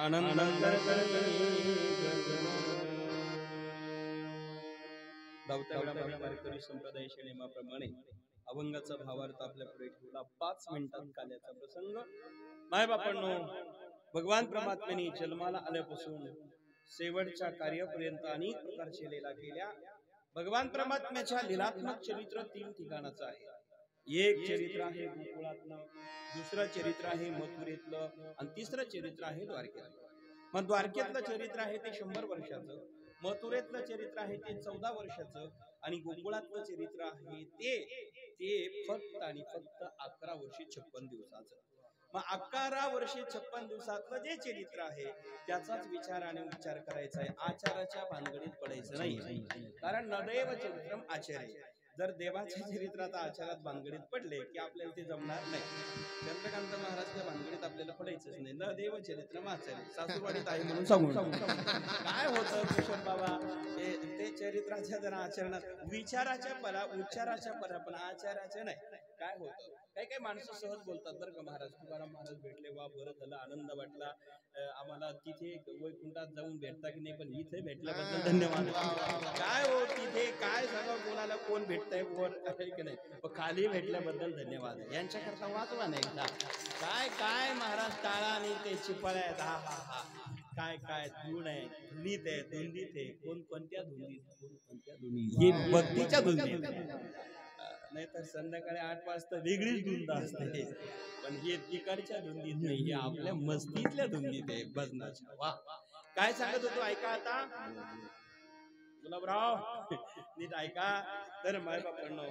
आनंद वारकरी संप्रदायाच्या नियमाप्रमाणे अभंगाचा भावार्थ आपल्या पुढे ठेवला 5 मिनिटात काल्याचा प्रसंग. मायबापांनो, भगवान परमात्म्याने जन्माला आल्यापासून शेवटच्या कार्यापर्यंत अनेक प्रकारचे लीला केल्या. भगवान परमात्म्याच्या लीलात्मक चरित्र 3 ठिकाणाचं आहे. एक चरित्र आहे गोकुळातलं, दुसरं चरित्र आहे मथुरेतलं आणि तिसरं चरित्र आहे द्वारकेतलं. मग द्वारकेतलं चरित्र आहे ते 100 वर्षाचं, मथुरेतलं चरित्र आहे ते 14 वर्षाचं आणि गोकुळातलं चरित्र आहे ते फक्त आणि फक्त 11 वर्षे 56 दिवसाचं. मग 11 वर्षे 56 दिवसातलं जे चरित्र आहे त्याचाच विचार आणि उच्चार करायचा आहे. आचाराच्या भानगडीत पडायचं नाही, कारण नदैव चरित्रम आचार्य. जर देवाच्या चरित्रात आचारात भानगडीत पडले की आपल्याला ते जमणार नाही. चंद्रकांत महाराजच्या भानगडीत आपल्याला पडायचंच नाही. न देव चरित्रम आचार्य सासूवाडीत आहे म्हणून सांगून काय होतं किशोर बाबा, ते चरित्राच्या जरा आचरणात विचाराच्या परा उच्चाराच्या परा पण आचाराच्या नाही. काय होतं, काही माणसं सहज बोलतात बरं का, महाराज तुकाराम महाराज भेटले, वा बरं झालं, आनंद वाटला आम्हाला. तिथे वैकुंठात जाऊन भेटता की नाही, पण इथे भेटल्याबद्दल धन्यवाद. काय हो तिथे काय सांगा, कोणाला कोण भेटतंय कोण आहे की नाही, पण खाली भेटल्याबद्दल धन्यवाद. यांच्याकरता वाचवा नाही एकदा. काय काय महाराज टाळा आणि ते चिपळ्या आहेत. हा हा हा काय काय धूण आहे, धुनीत आहे, धुंदीत आहे, कोणत्या धुंदीत, कोणत्या धुनी, हे भक्तीच्या धुंदीत. नाहीतर संध्याकाळी 8 वाजता वेगळीच धुंद असते, पण हे तिकडच्या धुंदीत नाही, हे आपल्या मस्तीतल्या धुंदीत आहे भजनाच्या. वा काय सांगत होतो ऐका आता गुलाबराव, नीट ऐका. तर मायबापांनो,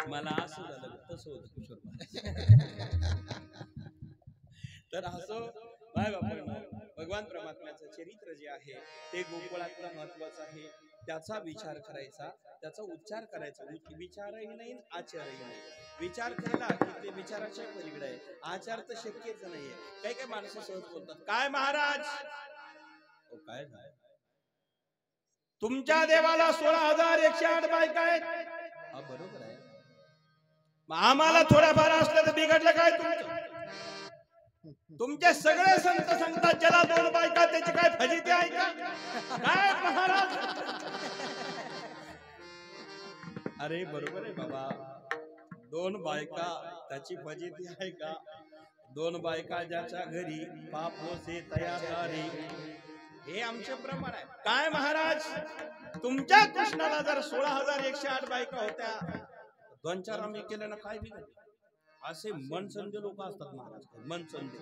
मला असं झालं तसं होतं किशोर. तर असं मायबापांनो, भगवान परमात्म्याचं चरित्र जे आहे ते गोकुळातलं महत्वाचं आहे. त्याचा विचार करायचा, त्याचा उच्चार करायचा. विचारही नाही आचारही नाही. विचार केला की ते विचाराच्या पलीकडे आहे, आचार तर शक्यच नाहीये. काही माणसं सहज बोलतात, काय महाराज काय झालं, तुमच्या देवाला 16,108 बायका आहेत. हा बरोबर आहे, आम्हाला थोड्याफार असलं तर बिघडलं काय तुमचं? तुमचे सगळे संत सांगतात ज्याला 2 बायका त्याची काय फजिती आहे का? काय महाराज? अरे बरोबर आहे बाबा, 2 बायका त्याची फजिती आहे का? 2 बायका ज्याच्या घरी पाप होसे तयारी, हे आमचे प्रमाण आहे. काय महाराज, तुमच्या कृष्णाला जर 16,108 बायका होत्या, 2-4 आम्ही केलं ना काय बिघडलं? असे मनसंधी लोक असतात महाराज. मनसंधी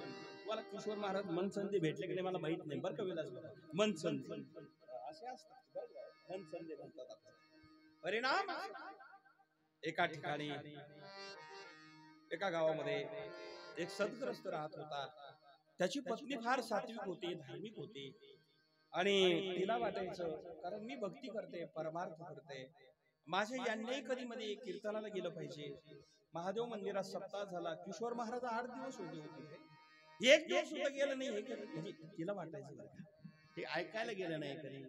मला किशोर महाराज मनसंधी भेटले की नाही मला माहित नाही बरं का विलास बाबा. मनसंधी असे असतात, मनसंधी म्हणतात आपल्याला. परिणाम एका ठिकाणी एका गावामध्ये एक सद्ग्रस्त राहत होता. त्याची पत्नी फार सात्विक होती, धार्मिक होती आणि तिला वाटायचं कारण मी भक्ती करते, परमार्थ करते, माझ्या यांनी कधी मध्ये कीर्तनाला गेलं पाहिजे. महादेव मंदिरात सप्ताह झाला, किशोर महाराज 8 दिवस होते, 1 दिवस सुद्धा गेलं नाही. हे म्हणजे तिला वाटायचं ते ऐकायला गेलं नाही कधी.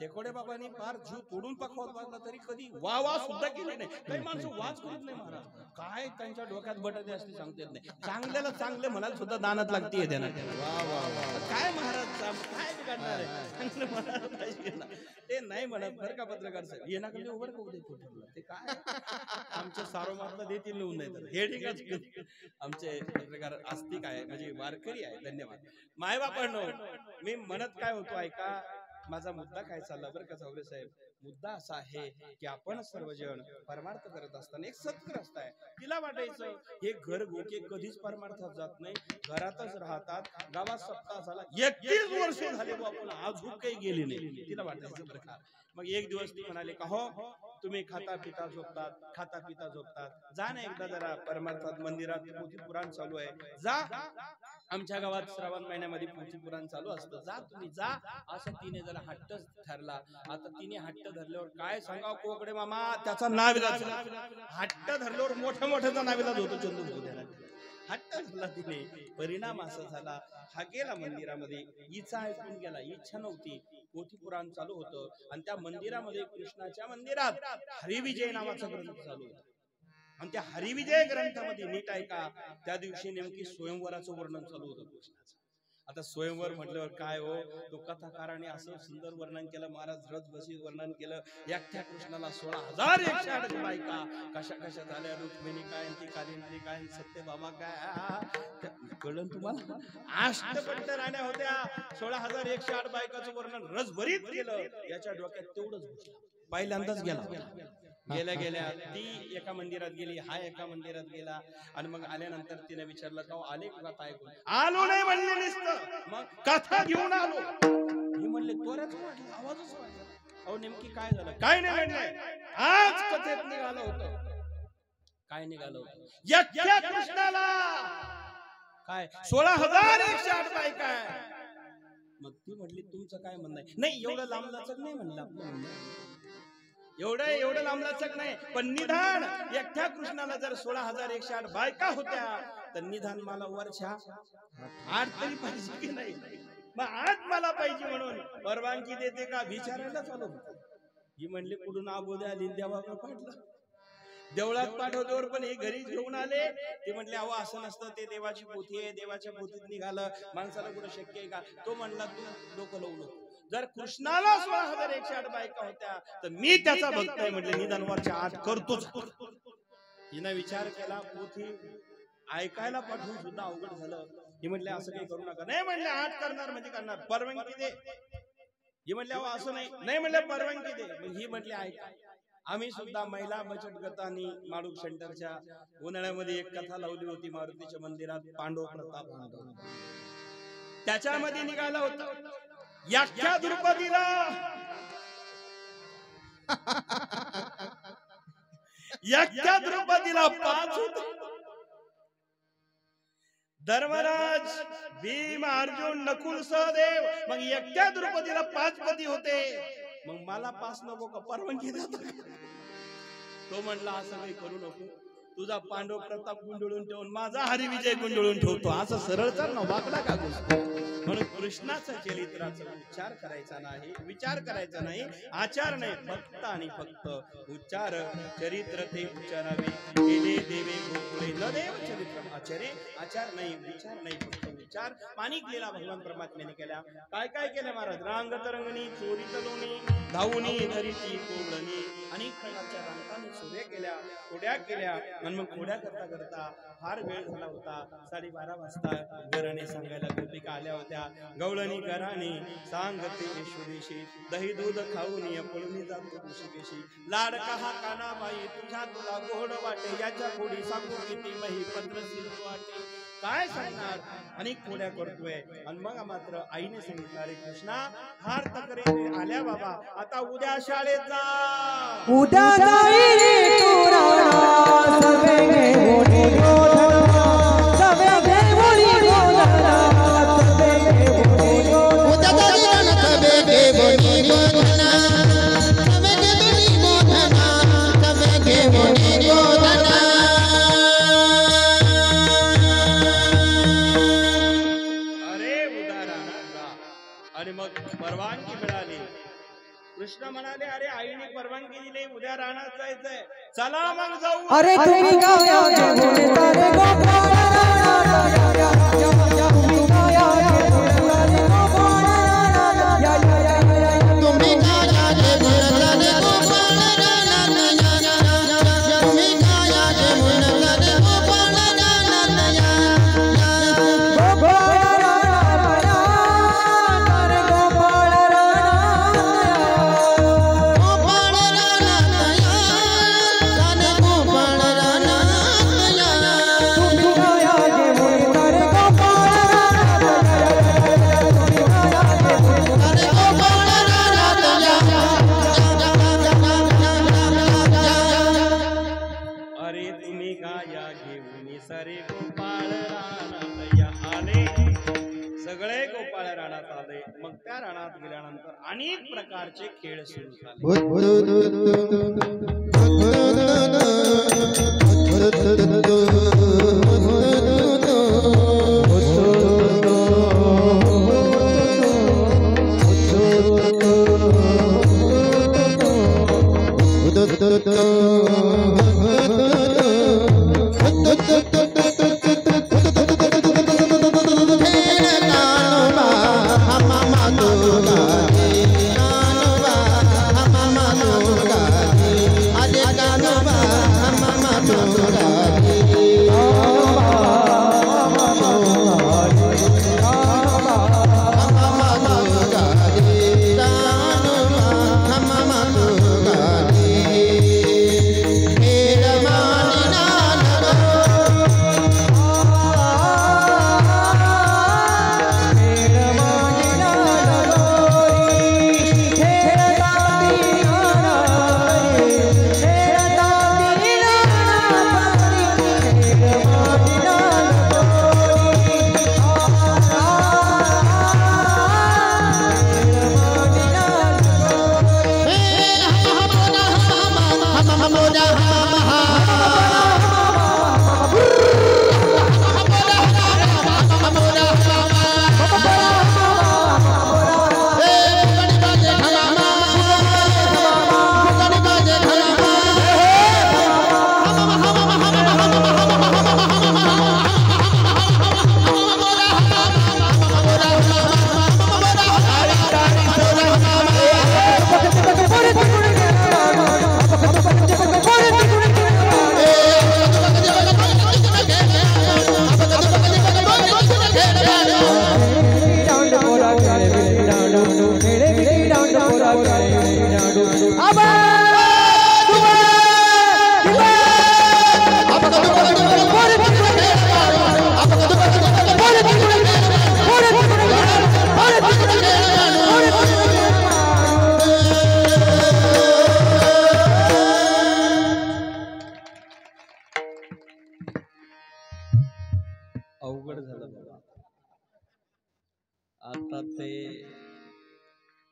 टेकोडे बाबांनी फार जीव तोडून पाखवत वाजला तरी कधी वा वा सुद्धा केली नाही. काही माणसं वाच करत नाही महाराज, काय त्यांच्या डोक्यात बटाटे असते सांगता येत नाही. चांगल्याला चांगले म्हणाल सुद्धा दानात लागते त्यांना. काय महाराज काय बिघडणार आहे, चांगलं म्हणायला पाहिजे ना, ते नाही म्हणत बरं का पत्रकार साहेब. येणाकडे उभं का उद्या ठरलं ते काय आमच्या सारोमातला देतील लिहून नाही तर हे ठीकच. आमचे पत्रकार आस्तिक आहे म्हणजे वारकरी आहे. धन्यवाद. मायबापांनो, मी म्हणत काय होतो ऐका, माझा मुद्दा काय चालला बरं का सावरे साहेब. मुद्दा असा आहे की आपण सर्वजण परमार्थ करत असताना एक सत्ग्रस्त आहे, तिला वाटायचं हे घर गोके कधीच परमार्थात जात नाही, घरातच राहतात. गावात सप्ताह झाला, 31 वर्ष झाले आपण अजून काही गेले नाही, तिला वाटायचं बरं का. मग एक दिवस ती म्हणाले का हो तुम्ही खाता पिता झोपतात, जा ना एकदा जरा परमार्थात मंदिरात पोथी पुराण चालू आहे, जा. आमच्या गावात श्रावण महिन्यामध्ये पोथी पुराण चालू असतं, जा तुम्ही जा. असं तिने जरा हट्ट धरला. आता तिने हट्ट धरल्यावर काय सांगा कोकडे मामा, त्याचा नाविलाज. हट्ट धरल्यावर मोठ्या नाविलाज होतो चंदू. हट्ट धरला तिने, परिणाम असा झाला हा गेला मंदिरामध्ये, हिचा ऐकून गेला, इच्छा नव्हती. पोथी पुराण चालू होतं आणि त्या मंदिरामध्ये कृष्णाच्या मंदिरात हरिविजय नावाचा ग्रंथ चालू होता. आणि त्या हरिविजय ग्रंथामध्ये नीट ऐका, त्या दिवशी नेमकी स्वयंवराचं वर्णन चालू होतं कृष्णाचं. आता स्वयंवर म्हटल्यावर काय हो, तो कथाकाराने असं सुंदर वर्णन केलं, महाराज रथ बशी वर्णन केलं. एकट्या कृष्णाला 16,108 बायका कशा कशा झाल्या, रुक्मिणी काय, ती कालिंदी काय, सत्यभामा काय, कळलं तुम्हाला? अष्टपंच राण्या होत्या, 16,108 बायकाचं वर्णन रसभरीत केलं. याच्या डोक्यात तेवढंच पहिल्यांदाच गेल्या गेल्या ती एका मंदिरात गेली, हा एका मंदिरात गेला, आणि मग आल्यानंतर तिने विचारलं का आले का काय? आलो नाही म्हणले नुसतं, मग कथा घेऊन आलो. मी म्हणले तोऱ्याच वाटलं, आवाजच वाटला. अहो नेमकी काय झालं? काय नाही म्हणले, आज कथेत निघालं होतं. काय निघालं होतं? एकट्या कृष्णाला काय 16,108 बायका. मग ती म्हटली तुमचं काय म्हणणं आहे? नाही एवढं लांबलाचक नाही म्हणलं आपलं म्हणणं, एवढं लांबलाचक नाही, पण निधान एकट्या कृष्णाला जर 16,108 बायका होत्या तर निधान मला वर्षा 8 तरी पाहिजे की नाही? मग 8 मला पाहिजे म्हणून परवानगी देते का विचारायला चालू. ही म्हणली कुठून आबोद्या आली, देवाकडे पाठला, देवळात पाठवल्यावर पण हे घरी घेऊन आले. ते म्हणले अहो असं नसतं, ते देवाची पोथी आहे, देवाच्या पोथीत निघालं, माणसाला कुठं शक्य आहे का? तो म्हणला तू डोकं लावू नको, जर कृष्णाला 16,108 बायका होत्या तर मी त्याचा भक्त आहे म्हणजे निदान वर्ष 8 करतोच. हिनं विचार केला, पोथी ऐकायला पाठवून सुद्धा अवघड झालं. ही म्हणले असं काही करू नका. नाही म्हणले 8 करणार म्हणजे करणार, परवानगी दे. ही म्हणले अहो असं नाही म्हणले परवानगी दे. मग ही म्हटली ऐका, आम्ही सुद्धा महिला बचत गटांनी माडूक सेंटरच्या उन्हाळ्यामध्ये एक कथा लावली होती मारुतीच्या मंदिरात, पांडव प्रताप. त्याच्यामध्ये निघाला होता याख्या द्रुपदीला याख्या द्रुपदीला 5 होते. धर्मराज, भीम, अर्जुन, नकुल, सहदेव. मग एकट्या द्रुपदीला 5 पती होते. मग मला 5 नको का? परवानगी देतो. तो म्हणला असं काही करू नको, तुझा पांडव प्रताप गुंडळून ठेवून माझा हरिविजय गुंडळून ठेवतो. असं सरळ तर न वाकडा का गोष्ट. म्हणून कृष्णाचा चरित्राचा विचार करायचा नाही, विचार करायचा नाही, आचार नाही, फक्त आणि फक्त उच्चार. चरित्र ते उच्चारावे, केले देवे गोकुळे न देव चरित्र आचारे. आचार नाही, विचार नाही, फक्त उच्चार. माणिक लीला भगवान परमात्म्याने केल्या. काय काय केल्या महाराज? रांग तरंगणी, चोरी तलोणी, धावणी, धरिती, कोवळणी, अनेक प्रकारच्या रांगाने चोऱ्या केल्या, कोड्या केल्या. आणि मग कोड्या करता करता फार वेळ झाला होता. 12:30 वाजता घराने सांगायला गोपिका आल्या होत्या. गवळणी घराने सांगते यशोदेशी, दही दूध खाऊन पळून जातो ऋषिकेशी. लाडका हा कानाबाई तुझ्या तुला गोड वाटे, याच्या कोडी सांगू किती मही पत्रशील वाटे. काय सांगणार? अनेक कोड्या करतोय. आणि मग मात्र आईने सांगितलं अरे कृष्णा फार तक्रारी आल्या बाबा, आता उद्या शाळेत जा. उद्या जाई तू राणा, सर्वे घेऊनी गोधना, सर्वे घेऊनी गोधना, सर्वे घेऊनी गोधना. उद्या जाई राणा, सर्वे घेऊनी गोधना, सर्वे घेऊनी गोधना, सर्वे घेऊनी गोधना. आणि मग परवानगी मिळाली. कृष्ण म्हणाले अरे आईने परवानगी दिली, उद्या रानात जायचंय, चला मग जाऊ. अरे तुम्ही गाया घेऊन तारे गोपाळ राणा, तुम्ही गाया घेऊन तारे गोपाळ राणा, तुम्ही गाया घेऊन तारे गोपाळ राणा, तुम्ही गाया घेऊन तारे गोपाळ राणा. सगळे गोपाळ राणात आले. मग त्या राणात गेल्यानंतर अनेक प्रकारचे खेळ सुरू झाले.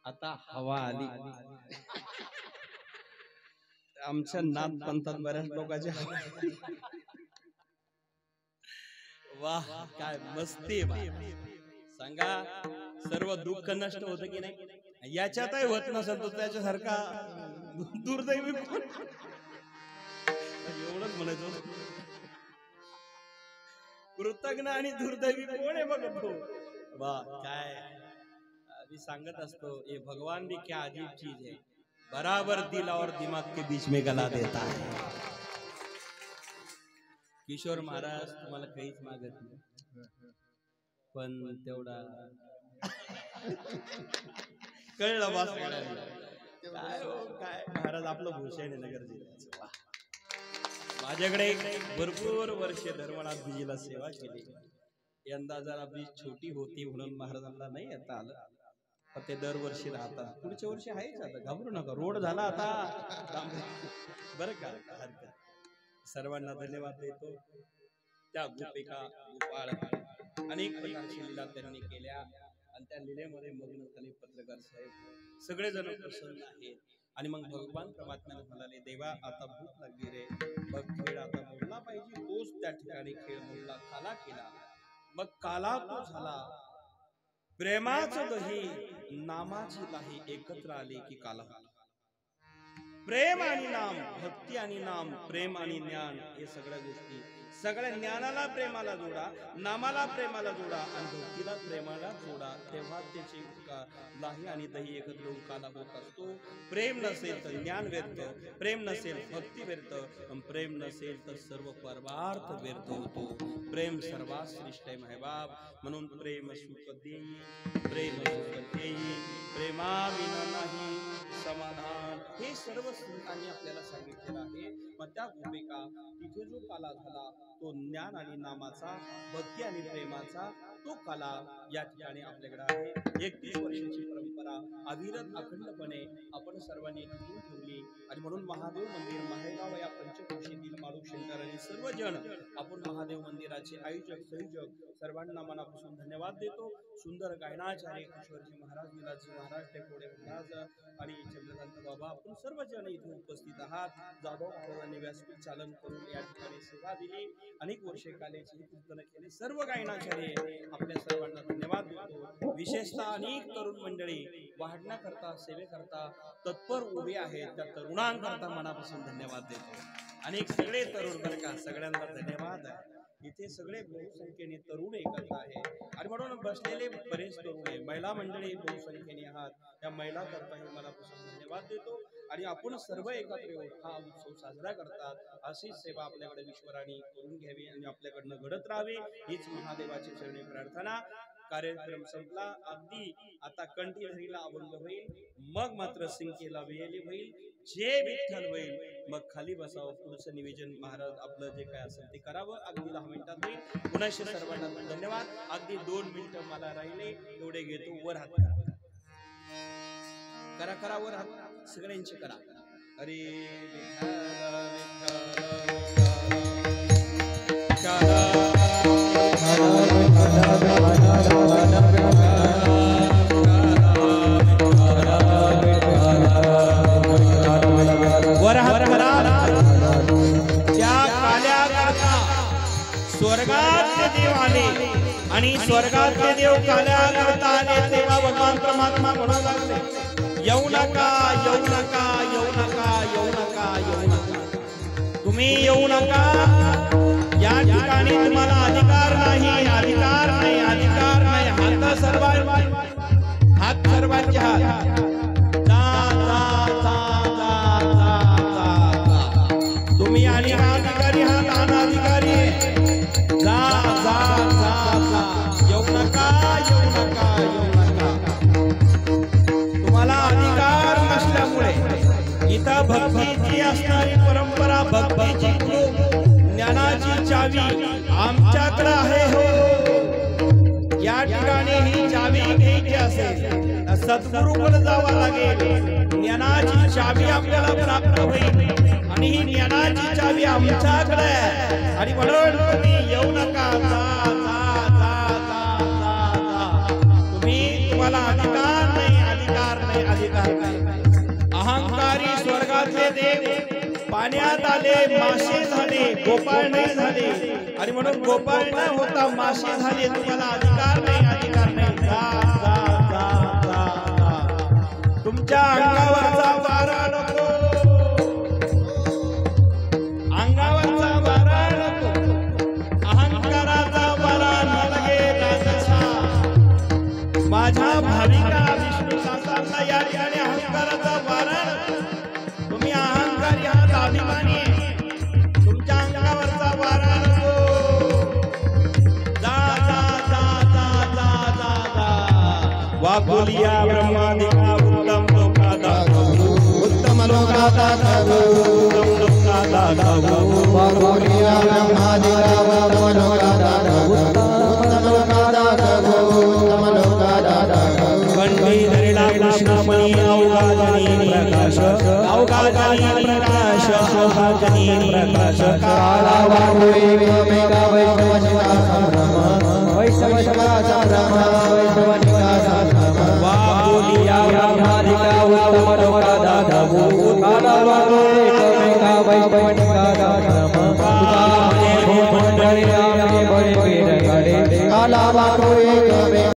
आता हवा आली आमच्या नाथ पंथात बऱ्याच लोकांचे वाह काय मस्ती सांगा सर्व दुःख नष्ट होतं की नाही याच्यातही होत नसेल तो त्याच्यासारखा दुर्दैवी कोण एवढंच म्हणायचं कृतज्ञ आणि दुर्दैवी कोण आहे बघ तो वाह काय अभी सांगत असतो ये भगवान भी क्या अजीब चीज है बराबर दिल और दिमाग के बीच में गला देता है किशोर महाराज तुम्हाला काहीच मागत नाही पण तेवढा कळलं बस काय हो काय महाराज आपलं भूषण आहे नगर जिल्ह्याचं माझ्याकडे भरपूर वर्षे धर्मनाथ बीजीला सेवा केली यंदा जरा बीज छोटी होती म्हणून महाराजांना नाही येता आलं पण ते दरवर्षी राहतात पुढच्या वर्षी आहेच आता घाबरू नका रोड झाला आता बरं का हरकत सर्वांना धन्यवाद देतो त्या गोपिका गोपाळ अनेक प्रकारची लीला त्यांनी केल्या आणि त्या लीलेमध्ये मग्न झाले पत्रकार साहेब सगळेजण प्रसन्न आहेत आणि मग भगवान परमात्म्याने म्हणाले देवा आता भूक लागली रे बघ खेळ आता मोडला पाहिजे तोच त्या ठिकाणी खेळ मोडला काला केला मग काला तो झाला प्रेमाचं दही नामाची लाही एकत्र आले की काला प्रेम आणि नाम भक्ती आणि नाम प्रेम आणि ज्ञान हे सगळ्या गोष्टी सगळ्या ज्ञानाला प्रेमाला जोडा नामाला प्रेमाला जोडा आणि भक्तीला प्रेमाला जोडा तेव्हा त्याची लाही आणि दही एकत्र होऊन काला होत असतो प्रेम नसेल तर ज्ञान व्यर्थ प्रेम नसेल भक्ती व्यर्थ प्रेम नसेल तर सर्व परमार्थ व्यर्थ होतो प्रेम सर्वात श्रेष्ठ आहे मायबाप म्हणून प्रेम सुख देई प्रेम सुख देई प्रेमाविना नाही समाधान हे सर्व संतांनी आपल्याला सांगितलेलं आहे मग त्या भूमिका तिथे जो काला झाला तो ज्ञान आणि नामाचा भक्ती आणि प्रेमाचा तो काला या ठिकाणी आपल्याकडे आहे 31 वर्षाची परंपरा अविरत अखंडपणे आपण सर्वांनी टिकवून ठेवली आणि म्हणून महादेव मंदिर माहेगाव या पंचक्रोशीतील माळू शंकर आणि सर्वजण आपण महादेव मंदिराचे आयोजक संयोजक सर्वांना मनापासून धन्यवाद देतो सुंदर गायनाचार्य किशोरजी महाराज विलासजी महाराज टेकोडे महाराज आणि चंद्रकांत बाबा आपण सर्वजण इथे उपस्थित आहात जाधव महाराजांनी व्यासपीठ चालन करून या ठिकाणी सेवा दिली अनेक वर्षे कालेची कीर्तन केले सर्व गायनाचार्य आपल्या सर्वांना धन्यवाद देतो विशेषतः अनेक तरुण मंडळी वाढण्याकरता सेवेकरता तत्पर उभे आहेत त्या तरुणांकरता मनापासून धन्यवाद देतो अनेक सगळे तरुण बरं का सगळ्यांना धन्यवाद इथे सगळे बहुसंख्येने तरुण एकत्र आहे आणि म्हणून बसलेले बरेच तरुण आहे महिला मंडळी बहुसंख्येने आहात त्या महिला करताही मनापासून धन्यवाद देतो आणि आपण सर्व एकत्र येऊन हा उत्सव साजरा करतात अशीच सेवा आपल्याकडे ईश्वराने करून घ्यावी आणि आपल्याकडनं घडत राहावी हीच महादेवाची चरणी प्रार्थना कार्यक्रम संपला अगदी आता कंठी धरीला अभंग होईल मग मात्र सिंकेला वेळेली होईल जे विठ्ठल होईल मग खाली बसावं पुढचं निवेदन महाराज आपलं जे काय असेल ते करावं अगदी 10 मिनिटात होईल पुन्हा सर्वांना धन्यवाद अगदी 2 मिनिटं मला राहिले एवढे घेतो वर हात करा करा वर हात सगळ्यांचे करा अरे स्वर्गातले देव आले आणि स्वर्गातले देव काल्या करता आले तेव्हा भगवान परमात्मा म्हणू लागले येऊ नका येऊ नका येऊ नका येऊ नका येऊ नका तुम्ही येऊ नका या ठिकाणी तुम्हाला अधिकार नाही अधिकार नाही अधिकार नाही हात सर्वांचे हात तुम्ही आणि अधिकारी हात अनाधिकारी जा जा जा जा येऊ नका येऊ नका येऊ नका तुम्हाला अधिकार नसल्यामुळे इथं भक्तीची असणारी परंपरा भक्तीची ज्ञानाची चावी आमच्याकडे आहे हो या ठिकाणी ही चावी घ्यायची असेल सद्गुरूकडे जावं लागेल ज्ञानाची चावी आपल्याला प्राप्त होईल आणि ही ज्ञानाची चावी आमच्याकडे आणि म्हणून तुम्ही येऊ नका जा जा जा जा जा तुम्ही तुम्हाला अधिकार नाही, अधिकार नाही, अधिकार नाही. अहंकारी स्वर्गातले देव पाण्यात आले, मासे झाले, गोपाळ नाही झाले. आणि म्हणून गोपाळ न होता मासे झाले. तुम्हाला अधिकार नाही, अधिकार नाही. जा जा जा जा जा. तुमच्या अंगावरचा वारा नको, अंगावरचा वारा नको, अहंकाराचा वारा नलगे राजसा. माझ्या भाविका विष्णू शास्त्राला या ठिकाणी अहंकाराचा वारा नको. तुम्ही अहंकारी आहात, अभिमानी आहे. तुमच्या अंगावरचा वारा नको. जा जा जा जा जा जा जा. वाकुलिया ब्रह्मादिका उत्तम लोकादा, उत्तम लोकाता प्रभु, उत्तम लोकादा वाकुलिया ब्रह्मादिका उत्तम लोकाता प्रभु, उत्तम लोकाता प्रभु, उत्तम लोकाता प्रभु. कंठी धरिला कृष्णमणी अवघाजनी प्रकाश, अवघाजनी प्रकाश, अवघाजनी प्रकाश. काला वाकुळी विमे